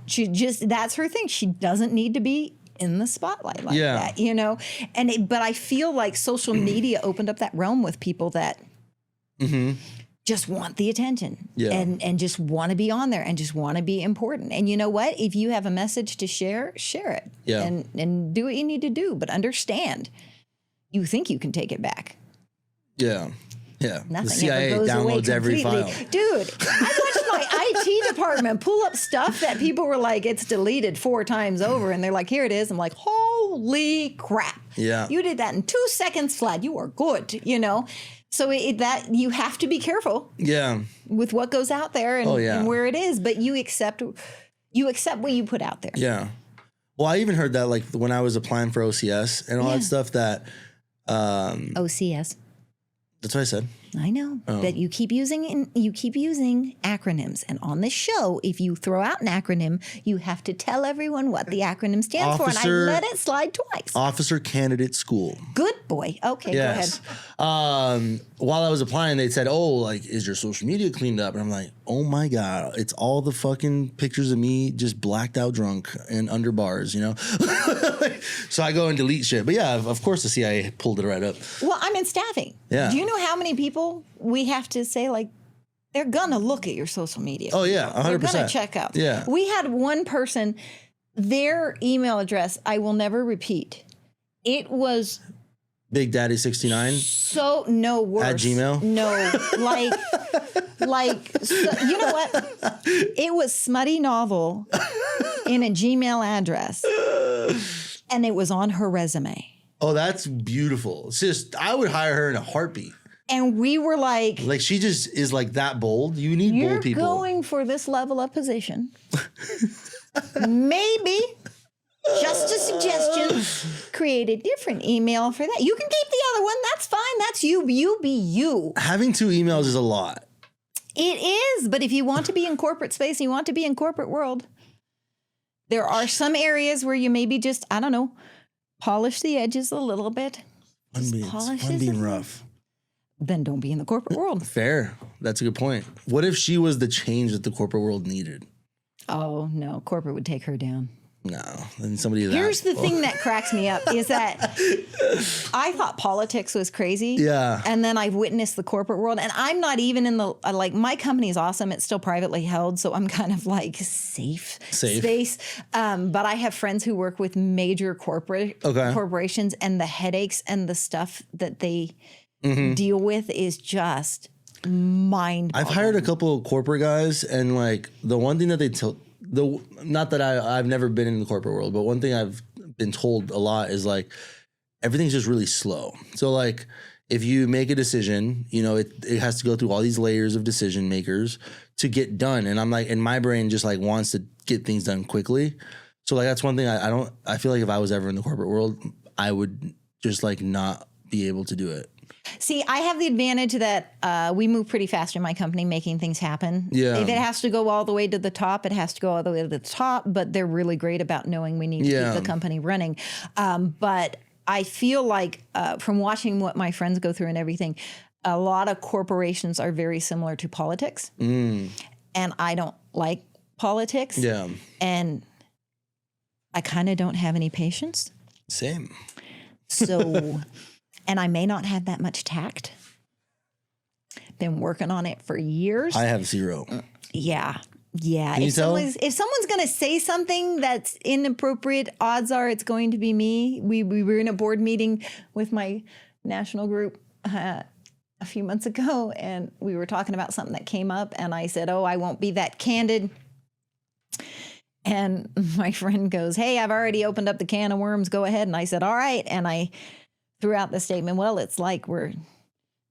[SPEAKER 1] That's her thing. She doesn't need to be in the spotlight like that, you know? But I feel like social media opened up that realm with people that just want the attention and just want to be on there and just want to be important. And you know what? If you have a message to share it and do what you need to do, but understand you think you can take it back.
[SPEAKER 2] Yeah. Yeah.
[SPEAKER 1] Nothing
[SPEAKER 2] the CIA
[SPEAKER 1] ever goes
[SPEAKER 2] downloads
[SPEAKER 1] away
[SPEAKER 2] every
[SPEAKER 1] completely.
[SPEAKER 2] file.
[SPEAKER 1] Dude, I watched my IT department pull up stuff that people were like, it's deleted 4 times over. And they're like, here it is. I'm like, holy crap.
[SPEAKER 2] Yeah.
[SPEAKER 1] You did that in 2 seconds flat. You are good, you know? So that you have to be careful with what goes out there and where it is. But you accept what you put out there.
[SPEAKER 2] Yeah. Well, I even heard that like when I was applying for OCS and all that stuff that
[SPEAKER 1] OCS.
[SPEAKER 2] That's what I said.
[SPEAKER 1] I know that you keep using acronyms, and on this show, if you throw out an acronym, you have to tell everyone what the acronym stands for, and I let it slide twice.
[SPEAKER 2] Officer Candidate School.
[SPEAKER 1] Good boy. Okay, go ahead.
[SPEAKER 2] While I was applying, they said, "Oh, like, is your social media cleaned up?" And I'm like, "Oh my god, it's all the fucking pictures of me just blacked out drunk and under bars, you know." So I go and delete shit. But yeah, of course the CIA pulled it right up.
[SPEAKER 1] Well, I'm in staffing.
[SPEAKER 2] Yeah.
[SPEAKER 1] Do you know how many people we have to say, like, they're gonna look at your social media?
[SPEAKER 2] Oh yeah, 100%.
[SPEAKER 1] They're gonna check out.
[SPEAKER 2] Yeah.
[SPEAKER 1] We had one person, their email address I will never repeat. It was
[SPEAKER 2] Big Daddy 69.
[SPEAKER 1] so no worse.
[SPEAKER 2] At Gmail?
[SPEAKER 1] No, you know what? It was smutty novel in a Gmail address, and it was on her resume.
[SPEAKER 2] Oh, that's beautiful. It's just, I would hire her in a heartbeat.
[SPEAKER 1] And we were like
[SPEAKER 2] she just is like that bold. You need bold people.
[SPEAKER 1] You're going for this level of position. Maybe, just a suggestion, create a different email for that. You can keep the other one. That's fine. That's you. You be you.
[SPEAKER 2] Having 2 emails is a lot.
[SPEAKER 1] It is. But if you want to be in corporate space, you want to be in corporate world, there are some areas where you maybe just, I don't know, polish the edges a little bit.
[SPEAKER 2] It's fun being rough.
[SPEAKER 1] Then don't be in the corporate world.
[SPEAKER 2] Fair. That's a good point. What if she was the change that the corporate world needed?
[SPEAKER 1] Oh, no. Corporate would take her down.
[SPEAKER 2] No. Then somebody
[SPEAKER 1] Here's the thing that cracks me up is that I thought politics was crazy.
[SPEAKER 2] Yeah.
[SPEAKER 1] And then I've witnessed the corporate world. And I'm not even in the, like, my company is awesome. It's still privately held. So I'm kind of like safe space. But I have friends who work with major corporations, and the headaches and the stuff that they deal with is just mind-boggling.
[SPEAKER 2] I've hired a couple of corporate guys, and like the one thing that they told, not that I've never been in the corporate world, but one thing I've been told a lot is like everything's just really slow. So like if you make a decision, you know, it has to go through all these layers of decision makers to get done. And I'm like, and my brain just like wants to get things done quickly. So like that's one thing I feel like if I was ever in the corporate world, I would just like not be able to do it.
[SPEAKER 1] See, I have the advantage that we move pretty fast in my company, making things happen.
[SPEAKER 2] Yeah.
[SPEAKER 1] If it has to go all the way to the top, it has to go all the way to the top. But they're really great about knowing we need to keep the company running. But I feel like from watching what my friends go through and everything, a lot of corporations are very similar to politics. And I don't like politics.
[SPEAKER 2] Yeah.
[SPEAKER 1] And I kind of don't have any patience.
[SPEAKER 2] Same.
[SPEAKER 1] So... And I may not have that much tact. Been working on it for years.
[SPEAKER 2] I have 0.
[SPEAKER 1] Yeah. Yeah.
[SPEAKER 2] Can you tell?
[SPEAKER 1] If someone's going to say something that's inappropriate, odds are it's going to be me. We were in a board meeting with my national group a few months ago, and we were talking about something that came up, and I said, I won't be that candid. And my friend goes, hey, I've already opened up the can of worms. Go ahead. And I said, all right. And I threw out the statement, well, it's like we're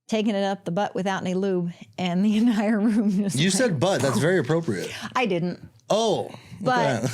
[SPEAKER 1] taking it up the butt without any lube, and the entire room just
[SPEAKER 2] You said butt. That's very appropriate.
[SPEAKER 1] I didn't.
[SPEAKER 2] Oh.
[SPEAKER 1] But the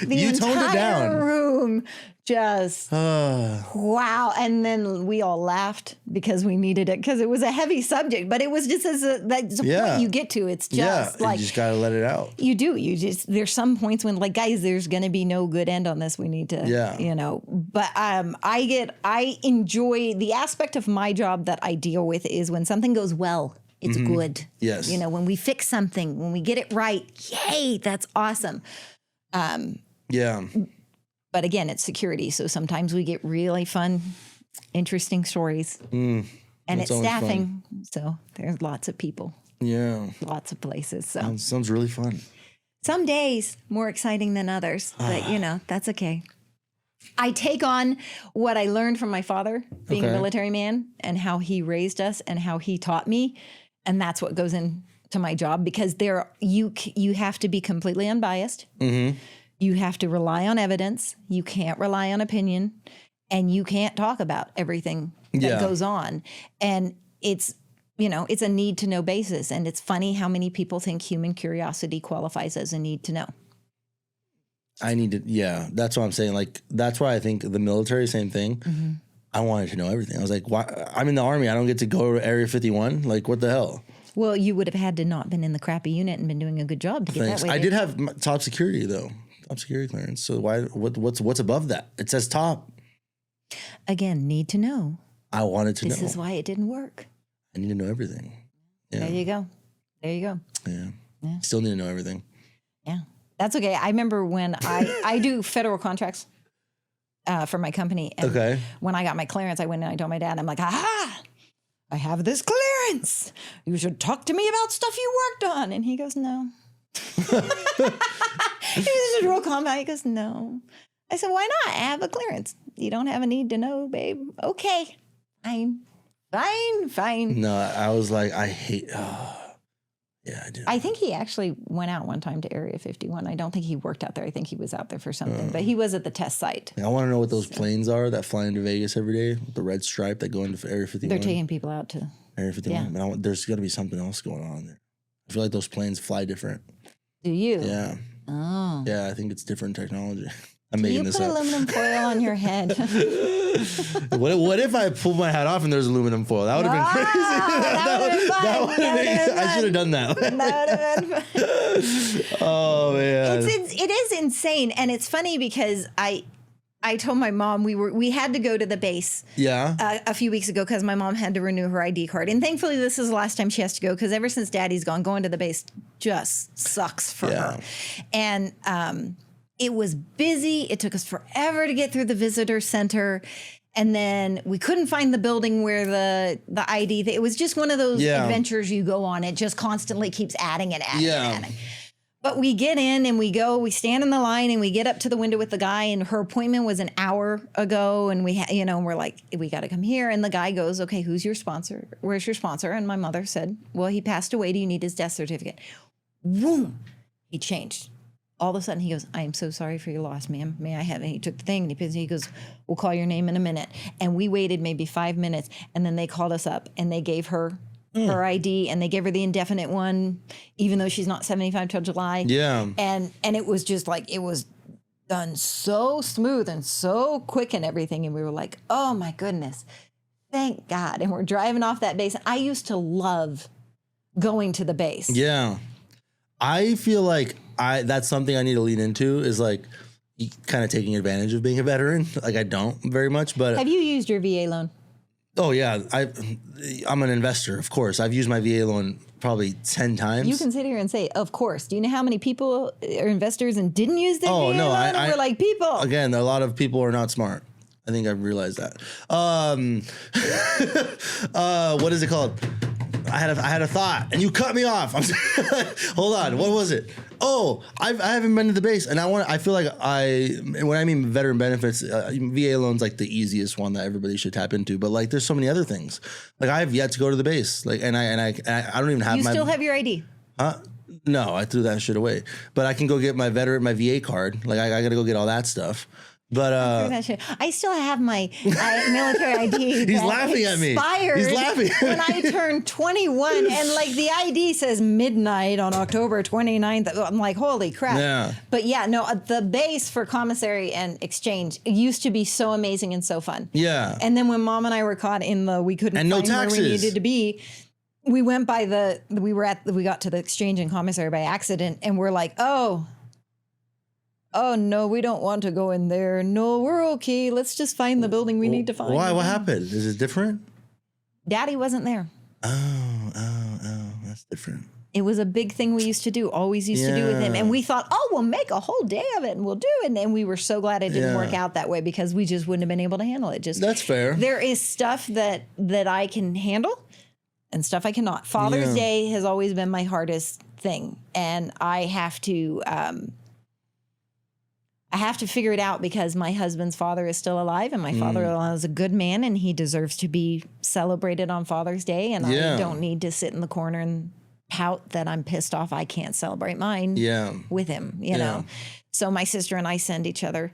[SPEAKER 2] You toned it down.
[SPEAKER 1] entire room just wow. And then we all laughed because we needed it because it was a heavy subject, but it was just that's a point you get to. It's just like
[SPEAKER 2] you just gotta let it out.
[SPEAKER 1] You do. You just there's some points when like guys, there's gonna be no good end on this. We need to you know. But I enjoy the aspect of my job that I deal with is when something goes well. It's good.
[SPEAKER 2] Yes.
[SPEAKER 1] You know, when we fix something, when we get it right, yay, that's awesome.
[SPEAKER 2] Yeah.
[SPEAKER 1] But again, it's security. So sometimes we get really fun, interesting stories. And it's staffing. So there's lots of people.
[SPEAKER 2] Yeah.
[SPEAKER 1] Lots of places. So
[SPEAKER 2] sounds really fun.
[SPEAKER 1] Some days more exciting than others. But, you know, that's okay. I take on what I learned from my father, being a military man, and how he raised us and how he taught me. And that's what goes into my job because you have to be completely unbiased. You have to rely on evidence. You can't rely on opinion, and you can't talk about everything that goes on. And it's, you know, it's a need to know basis. And it's funny how many people think human curiosity qualifies as a need to know.
[SPEAKER 2] That's what I'm saying. Like, that's why I think the military, same thing. I wanted to know everything. I was like, why? I'm in the Army. I don't get to go to Area 51. Like, what the hell?
[SPEAKER 1] Well, you would have had to not been in the crappy unit and been doing a good job to get that way.
[SPEAKER 2] I did have top security though. Top security clearance. So why? What's above that? It says top.
[SPEAKER 1] Again, need to know.
[SPEAKER 2] I wanted to know.
[SPEAKER 1] This is why it didn't work.
[SPEAKER 2] I need to know everything. Yeah.
[SPEAKER 1] There you go. There you go.
[SPEAKER 2] Yeah. Still need to know everything.
[SPEAKER 1] Yeah. That's okay. I remember when I do federal contracts for my company. And when I got my clearance, I went and I told my dad, I'm like, aha, I have this clearance. You should talk to me about stuff you worked on. And he goes, no. He was just real calm. He goes, no. I said, why not? I have a clearance. You don't have a need to know, babe. Okay. Fine.
[SPEAKER 2] No, I was like, I hate. Yeah, I do.
[SPEAKER 1] I think he actually went out one time to Area 51. I don't think he worked out there. I think he was out there for something, but he was at the test site.
[SPEAKER 2] I want to know what those planes are that fly into Vegas every day with the red stripe that go into Area 51.
[SPEAKER 1] They're taking people out to
[SPEAKER 2] Area 51. Yeah. But there's got to be something else going on there. I feel like those planes fly different.
[SPEAKER 1] Do you?
[SPEAKER 2] Yeah.
[SPEAKER 1] Oh.
[SPEAKER 2] Yeah, I think it's different technology. I'm making this up.
[SPEAKER 1] You put aluminum foil on your head.
[SPEAKER 2] What if I pulled my hat off and there's aluminum foil? That would have been crazy.
[SPEAKER 1] That would have been fun.
[SPEAKER 2] I should have done that.
[SPEAKER 1] That would have been fun.
[SPEAKER 2] Oh man,
[SPEAKER 1] it is insane, and it's funny because I told my mom we had to go to the base. A few weeks ago because my mom had to renew her ID card, and thankfully this is the last time she has to go because ever since Daddy's gone, going to the base just sucks for her, and it was busy. It took us forever to get through the visitor center. And then we couldn't find the building where the ID, it was just one of those adventures you go on. It just constantly keeps adding and adding. But we get in and we stand in the line and we get up to the window with the guy, and her appointment was an hour ago. And we're like, we got to come here. And the guy goes, okay, who's your sponsor? Where's your sponsor? And my mother said, well, he passed away. Do you need his death certificate? Boom. He changed. All of a sudden, he goes, I am so sorry for your loss, ma'am. May I have it? He took the thing and he goes, we'll call your name in a minute. And we waited maybe 5 minutes, and then they called us up and they gave her her ID, and they gave her the indefinite one, even though she's not 75 till July.
[SPEAKER 2] Yeah.
[SPEAKER 1] And it was just like, it was done so smooth and so quick and everything. And we were like, oh my goodness, thank God. And we're driving off that base. I used to love going to the base.
[SPEAKER 2] Yeah. I feel like that's something I need to lean into is like kind of taking advantage of being a veteran. Like I don't very much, but
[SPEAKER 1] have you used your VA loan?
[SPEAKER 2] Oh yeah, I'm an investor, of course. I've used my VA loan probably 10 times.
[SPEAKER 1] You can sit here and say, of course. Do you know how many people are investors and didn't use their VA loan? And we're like, people.
[SPEAKER 2] Again, a lot of people are not smart. I think I've realized that. What is it called? I had a thought, and you cut me off. Hold on, what was it? Oh, I haven't been to the base, and I feel like when I mean veteran benefits, VA loan's like the easiest one that everybody should tap into. But like, there's so many other things. Like I have yet to go to the base. Like, and I don't even have
[SPEAKER 1] You still have your ID?
[SPEAKER 2] Huh? No, I threw that shit away. But I can go get my VA card. Like I got to go get all that stuff. But
[SPEAKER 1] I still have my military ID.
[SPEAKER 2] He's laughing at me. He's laughing
[SPEAKER 1] when I turned 21, and like the ID says midnight on October 29th. I'm like, holy crap.
[SPEAKER 2] Yeah.
[SPEAKER 1] But yeah, no, the base for commissary and exchange used to be so amazing and so fun.
[SPEAKER 2] Yeah.
[SPEAKER 1] And then when Mom and I were caught in we couldn't
[SPEAKER 2] and
[SPEAKER 1] find
[SPEAKER 2] no taxes.
[SPEAKER 1] where we needed to be. We went by we got to the exchange and commissary by accident, and we're like, oh no, we don't want to go in there. No, we're okay. Let's just find the building we need to find.
[SPEAKER 2] Why? What happened? Is it different?
[SPEAKER 1] Daddy wasn't there.
[SPEAKER 2] Oh, that's different.
[SPEAKER 1] It was a big thing we used to do, always used to do with him. And we thought, we'll make a whole day of it and we'll do it. And we were so glad it didn't work out that way because we just wouldn't have been able to handle it. That's fair. There is stuff that I can handle and stuff I cannot. Father's Day has always been my hardest thing. And I have to figure it out because my husband's father is still alive and my father-in-law is a good man and he deserves to be celebrated on Father's Day. And I don't need to sit in the corner and pout that I'm pissed off I can't celebrate mine with him, you know. So my sister and I send each other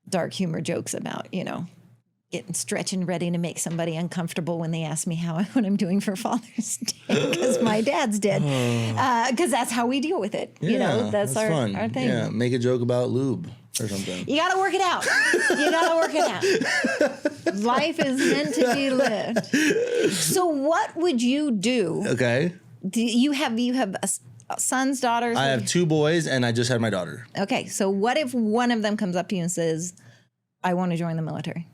[SPEAKER 1] dark humor jokes about, getting stretching ready to make somebody uncomfortable when they ask me what I'm doing for Father's Day because my dad's dead. Because that's how we deal with it. That's our thing.
[SPEAKER 2] Yeah, make a joke about lube or something.
[SPEAKER 1] You got to work it out. Life is meant to be lived. So what would you do?
[SPEAKER 2] Okay.
[SPEAKER 1] You have sons, daughters?
[SPEAKER 2] I have 2 boys and I just had my daughter.
[SPEAKER 1] Okay. So what if one of them comes up to you and says, I want to join the military?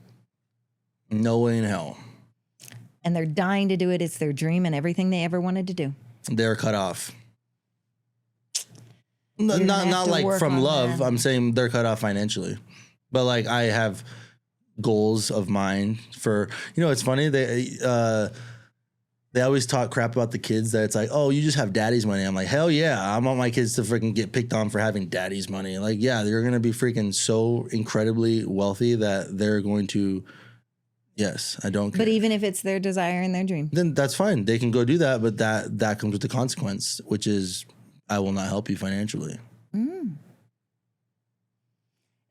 [SPEAKER 2] No way in hell.
[SPEAKER 1] And they're dying to do it. It's their dream and everything they ever wanted to do.
[SPEAKER 2] They're cut off. Not like from love. That. I'm saying they're cut off financially. But like I have goals of mine for, it's funny. They always talk crap about the kids that it's like, oh, you just have daddy's money. I'm like, hell yeah. I want my kids to freaking get picked on for having daddy's money. Like, yeah, they're going to be freaking so incredibly wealthy that they're going to. Yes, I don't care.
[SPEAKER 1] But even if it's their desire and their dream.
[SPEAKER 2] Then that's fine. They can go do that, but that comes with the consequence, which is I will not help you financially.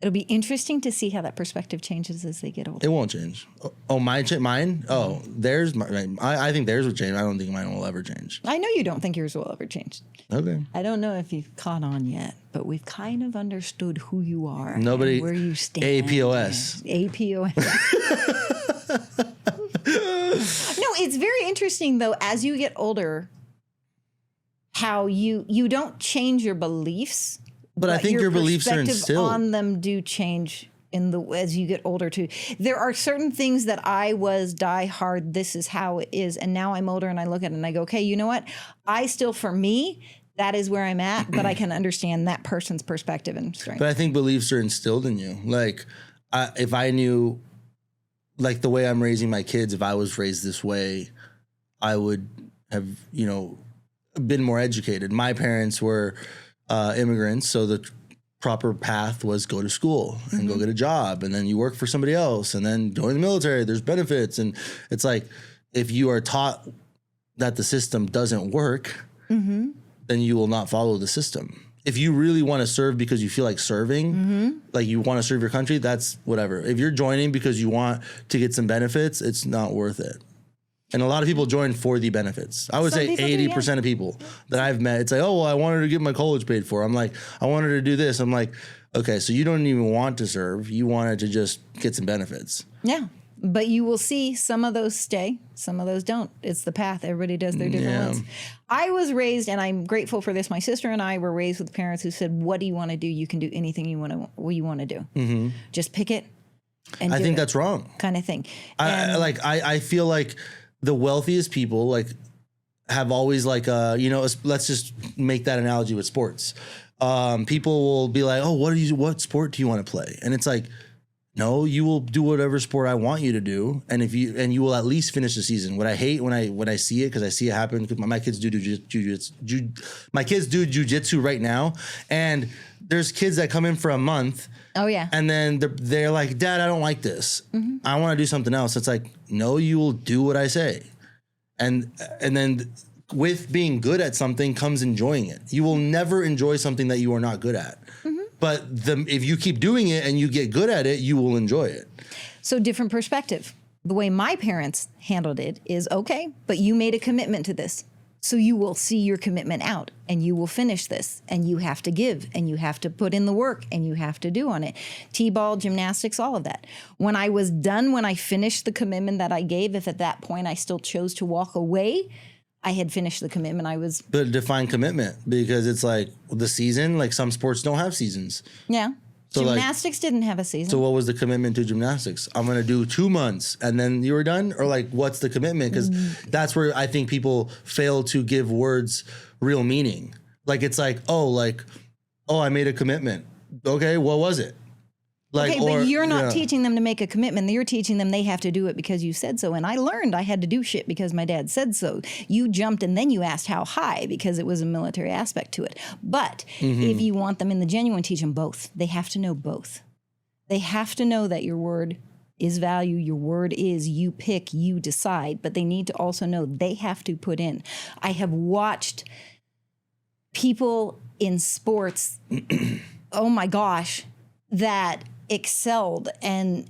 [SPEAKER 1] It'll be interesting to see how that perspective changes as they get older.
[SPEAKER 2] It won't change. Oh, mine? Oh, theirs. I think theirs will change. I don't think mine will ever change.
[SPEAKER 1] I know you don't think yours will ever change.
[SPEAKER 2] Okay.
[SPEAKER 1] I don't know if you've caught on yet, but we've kind of understood who you are.
[SPEAKER 2] Nobody.
[SPEAKER 1] And where you stand.
[SPEAKER 2] APOS.
[SPEAKER 1] APOS. No, it's very interesting though, as you get older, how you don't change your beliefs.
[SPEAKER 2] But I think your beliefs are instilled.
[SPEAKER 1] On them do change as you get older too. There are certain things that I was die hard, this is how it is. And now I'm older and I look at it and I go, okay, you know what? For me, that is where I'm at, but I can understand that person's perspective and strength.
[SPEAKER 2] But I think beliefs are instilled in you. Like if I knew, like the way I'm raising my kids, if I was raised this way, I would have, been more educated. My parents were immigrants, so the proper path was go to school and go get a job, and then you work for somebody else, and then join the military. There's benefits, and it's like if you are taught that the system doesn't work, then you will not follow the system. If you really want to serve because you feel like serving, like you want to serve your country, that's whatever. If you're joining because you want to get some benefits, it's not worth it. And a lot of people join for the benefits. I would say 80% of people that I've met, it's like, oh, well, I wanted to get my college paid for. I'm like, I wanted to do this. I'm like, okay, so you don't even want to serve. You wanted to just get some benefits. Yeah.
[SPEAKER 1] But you will see some of those stay, some of those don't. It's the path. Everybody does their different ones. I was raised, and I'm grateful for this. My sister and I were raised with parents who said, what do you want to do? You can do anything you want to do. Just pick it and
[SPEAKER 2] I think that's wrong.
[SPEAKER 1] Kind of thing.
[SPEAKER 2] I feel like the wealthiest people like have always like, let's just make that analogy with sports. People will be like, oh, what sport do you want to play? And it's like, no, you will do whatever sport I want you to do, and you will at least finish the season. What I hate when I see it, because I see it happen, because my kids do jujitsu. My kids do jujitsu right now, and there's kids that come in for a month.
[SPEAKER 1] Oh yeah,
[SPEAKER 2] and then they're like, Dad, I don't like this. I want to do something else. It's like, no, you will do what I say, and then with being good at something comes enjoying it. You will never enjoy something that you are not good at. But if you keep doing it and you get good at it, you will enjoy it.
[SPEAKER 1] So different perspective. The way my parents handled it is, okay, but you made a commitment to this. So you will see your commitment out and you will finish this and you have to give and you have to put in the work and you have to do on it. T-ball, gymnastics, all of that. When I was done, when I finished the commitment that I gave, if at that point I still chose to walk away, I had finished the commitment.
[SPEAKER 2] But define commitment, because it's like the season, like some sports don't have seasons.
[SPEAKER 1] Yeah.
[SPEAKER 2] So
[SPEAKER 1] gymnastics didn't have a season.
[SPEAKER 2] So what was the commitment to gymnastics? I'm going to do 2 months and then you were done? Or like, what's the commitment? Because that's where I think people fail to give words real meaning. Like, it's like, oh, I made a commitment. Okay, what was it? Like,
[SPEAKER 1] okay, but you're not teaching them to make a commitment. You're teaching them they have to do it because you said so. And I learned I had to do shit because my dad said so. You jumped and then you asked how high because it was a military aspect to it. But if you want them in the genuine, teach them both. They have to know both. They have to know that your word is value. Your word is you pick, you decide. But they need to also know they have to put in. I have watched people in sports, oh my gosh, that excelled and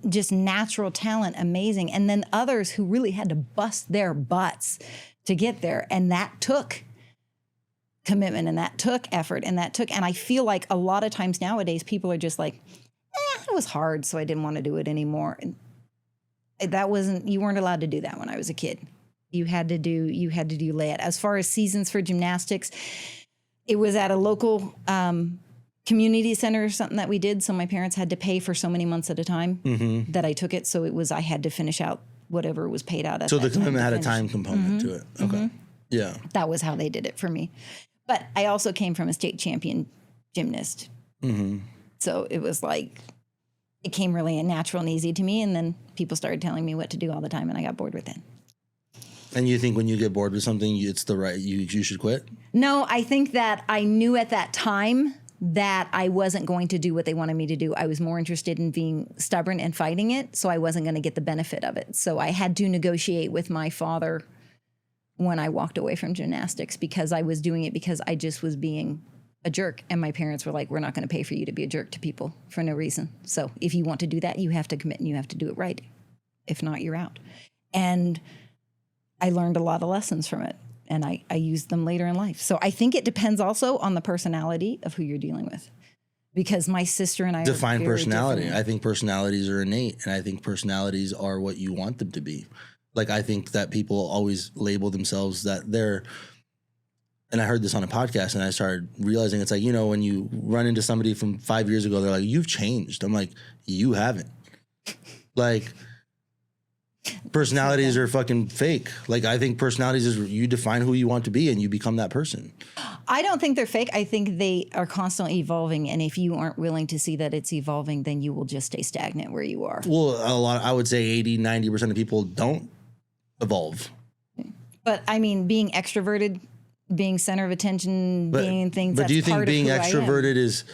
[SPEAKER 1] just natural talent, amazing. And then others who really had to bust their butts to get there. And that took commitment and that took effort and I feel like a lot of times nowadays people are just like, it was hard, so I didn't want to do it anymore. And you weren't allowed to do that when I was a kid. You had to do layup. As far as seasons for gymnastics, it was at a local community center or something that we did. So my parents had to pay for so many months at a time that I took it. So I had to finish out whatever was paid out at
[SPEAKER 2] so the commitment had a time component to it. Okay. Yeah.
[SPEAKER 1] That was how they did it for me. But I also came from a state champion gymnast. So it was like, it came really natural and easy to me. And then people started telling me what to do all the time and I got bored with it.
[SPEAKER 2] And you think when you get bored with something, it's the right, you should quit?
[SPEAKER 1] No, I think that I knew at that time that I wasn't going to do what they wanted me to do. I was more interested in being stubborn and fighting it, so I wasn't going to get the benefit of it. So I had to negotiate with my father when I walked away from gymnastics because I was doing it because I just was being a jerk. And my parents were like, we're not going to pay for you to be a jerk to people for no reason. So if you want to do that, you have to commit and you have to do it right. If not, you're out. And I learned a lot of lessons from it. And I used them later in life. So I think it depends also on the personality of who you're dealing with. Because my sister and I
[SPEAKER 2] define
[SPEAKER 1] are very
[SPEAKER 2] personality.
[SPEAKER 1] different.
[SPEAKER 2] I think personalities are innate. And I think personalities are what you want them to be. Like, I think that people always label themselves that they're, and I heard this on a podcast and I started realizing it's like, you know, when you run into somebody from 5 years ago, they're like, you've changed. I'm like, you haven't. Like, personalities are fucking fake. Like, I think personalities is you define who you want to be and you become that person.
[SPEAKER 1] I don't think they're fake. I think they are constantly evolving. And if you aren't willing to see that it's evolving, then you will just stay stagnant where you are.
[SPEAKER 2] Well, I would say 80-90% of people don't evolve.
[SPEAKER 1] But I mean, being extroverted, being center of attention, being things.
[SPEAKER 2] But do you think being extroverted is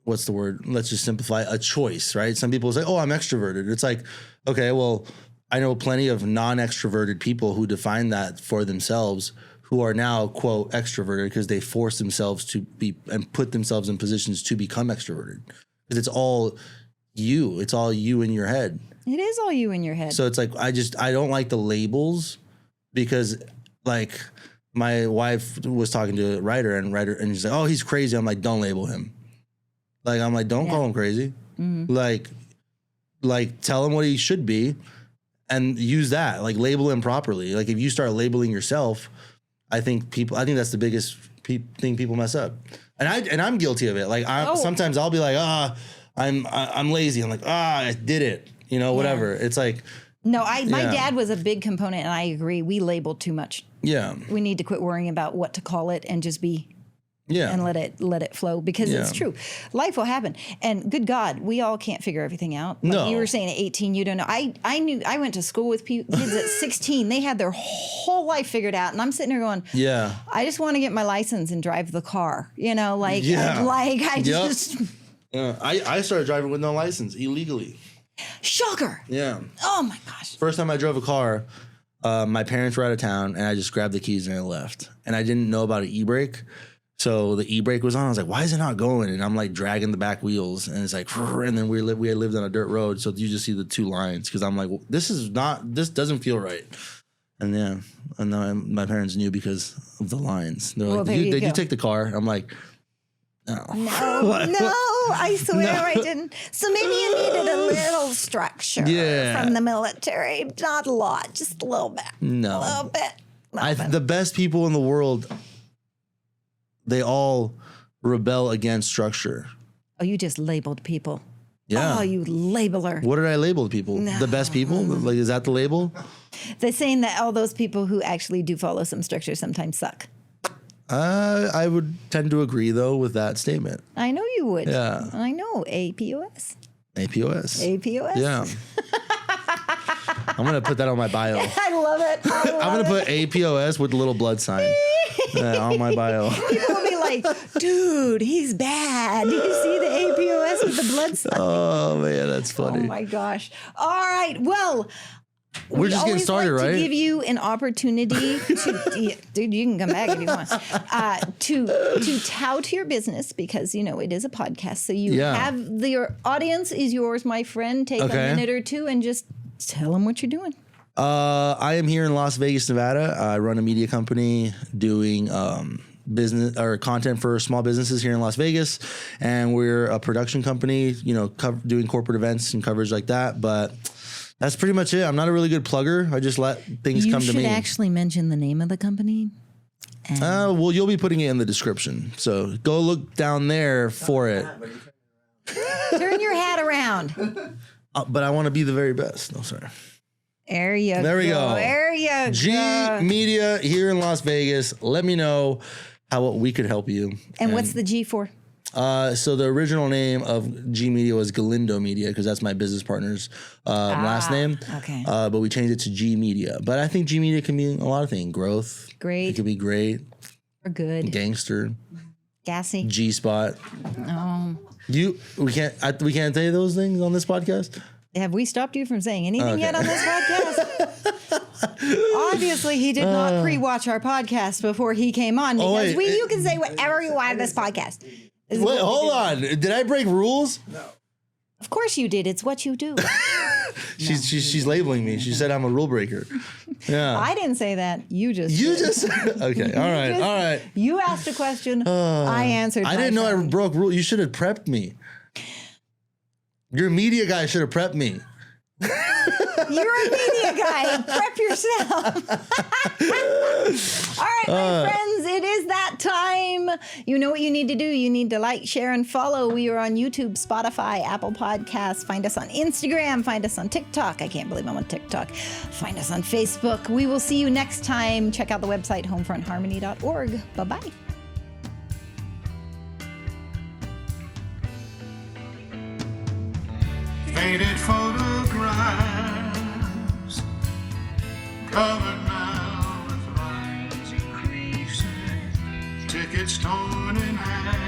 [SPEAKER 2] what's the word? Let's just simplify, a choice, right? Some people say, oh, I'm extroverted. It's like, okay, well, I know plenty of non-extroverted people who define that for themselves who are now, quote, extroverted because they force themselves to be and put themselves in positions to become extroverted. Because it's all you. It's all you in your head.
[SPEAKER 1] It is all you in your head.
[SPEAKER 2] So it's like, I don't like the labels because, like, my wife was talking to a writer and she's like, oh, he's crazy. I'm like, don't label him. Like, I'm like, don't call him crazy. Like, tell him what he should be and use that. Like, label him properly. Like, if you start labeling yourself, I think that's the biggest thing people mess up. And I'm guilty of it. Like, sometimes I'll be like, I'm lazy. I'm like, I did it. You know, whatever. Yeah. It's like.
[SPEAKER 1] No, my dad was a big component, and I agree. We labeled too much.
[SPEAKER 2] Yeah.
[SPEAKER 1] We need to quit worrying about what to call it and just be. Yeah. And let it flow because it's true. Life will happen. And good God, we all can't figure everything out. Like no. You were saying at 18, you don't know. I went to school with kids at 16. They had their whole life figured out. And I'm sitting here going, yeah, I just want to get my license and drive the car. You know, like, I just.
[SPEAKER 2] Yeah. I started driving with no license illegally.
[SPEAKER 1] Shocker.
[SPEAKER 2] Yeah.
[SPEAKER 1] Oh my gosh.
[SPEAKER 2] First time I drove a car, my parents were out of town and I just grabbed the keys and I left. And I didn't know about an e-brake. So the e-brake was on. I was like, why is it not going? And I'm like dragging the back wheels, and it's like, and then we had lived on a dirt road, so you just see the two lines because I'm like, well, this doesn't feel right. And yeah, and then my parents knew because of the lines. They're like, did you take the car? I'm like, no,
[SPEAKER 1] I swear I didn't. So maybe you needed a little structure from the military. Not a lot, just a little bit.
[SPEAKER 2] No.
[SPEAKER 1] A little bit.
[SPEAKER 2] The best people in the world, they all rebel against structure.
[SPEAKER 1] Oh, you just labeled people.
[SPEAKER 2] Yeah.
[SPEAKER 1] Oh, you labeler.
[SPEAKER 2] What did I label people?
[SPEAKER 1] No.
[SPEAKER 2] The best people? Like, is that the label?
[SPEAKER 1] They're saying that all those people who actually do follow some structure sometimes suck.
[SPEAKER 2] I would tend to agree, though, with that statement.
[SPEAKER 1] I know you would.
[SPEAKER 2] Yeah.
[SPEAKER 1] I know. APOS.
[SPEAKER 2] APOS.
[SPEAKER 1] APOS.
[SPEAKER 2] Yeah. I'm going to put that on my bio.
[SPEAKER 1] I love it.
[SPEAKER 2] I'm going to put APOS with a little blood sign on my bio.
[SPEAKER 1] People will be like, dude, he's bad. Did you see the APOS with the blood sign?
[SPEAKER 2] Oh, man, that's funny.
[SPEAKER 1] Oh, my gosh. All right. Well,
[SPEAKER 2] we're just getting started,
[SPEAKER 1] like
[SPEAKER 2] right?
[SPEAKER 1] To give you an opportunity to, dude, you can come back if you want, to tout your business because, you know, it is a podcast. So you have your audience is yours, my friend. Take a minute or two and just tell them what you're doing.
[SPEAKER 2] I am here in Las Vegas, Nevada. I run a media company doing business or content for small businesses here in Las Vegas, and we're a production company, you know, doing corporate events and coverage like that. But that's pretty much it. I'm not a really good plugger. I just let things come to me.
[SPEAKER 1] You should actually mention the name of the company.
[SPEAKER 2] Well, you'll be putting it in the description, so go look down there for it.
[SPEAKER 1] Turn your hat around.
[SPEAKER 2] But I want to be the very best. No, sorry.
[SPEAKER 1] There we go. There you go.
[SPEAKER 2] G Media here in Las Vegas. Let me know how we could help you.
[SPEAKER 1] And what's the G for?
[SPEAKER 2] So the original name of G Media was Galindo Media because that's my business partner's last name.
[SPEAKER 1] Okay.
[SPEAKER 2] But we changed it to G Media. But I think G Media can mean a lot of things. Growth.
[SPEAKER 1] Great.
[SPEAKER 2] It could be great.
[SPEAKER 1] Or good.
[SPEAKER 2] Gangster.
[SPEAKER 1] Gassy.
[SPEAKER 2] G Spot.
[SPEAKER 1] Oh.
[SPEAKER 2] We can't say those things on this podcast.
[SPEAKER 1] Have we stopped you from saying anything yet on this podcast? Obviously, he did not pre-watch our podcast before he came on because you can say whatever you want on this podcast.
[SPEAKER 2] Wait, hold on. Did I break rules?
[SPEAKER 1] No. Of course you did. It's what you do.
[SPEAKER 2] She's labeling me. She said I'm a rule breaker. Yeah.
[SPEAKER 1] I didn't say that. You just
[SPEAKER 2] Okay. All right.
[SPEAKER 1] You asked a question. I answered.
[SPEAKER 2] I didn't know I broke rules. You should have prepped me. Your media guy should have prepped me.
[SPEAKER 1] You're a media guy. Prep yourself. All right, my friends, it is that time. You know what you need to do. You need to like, share, and follow. We are on YouTube, Spotify, Apple Podcasts. Find us on Instagram. Find us on TikTok. I can't believe I'm on TikTok. Find us on Facebook. We will see you next time. Check out the website, homefrontharmony.org. Bye-bye.
[SPEAKER 3] Faded photographs covered now with lines increasing, tickets torn in half.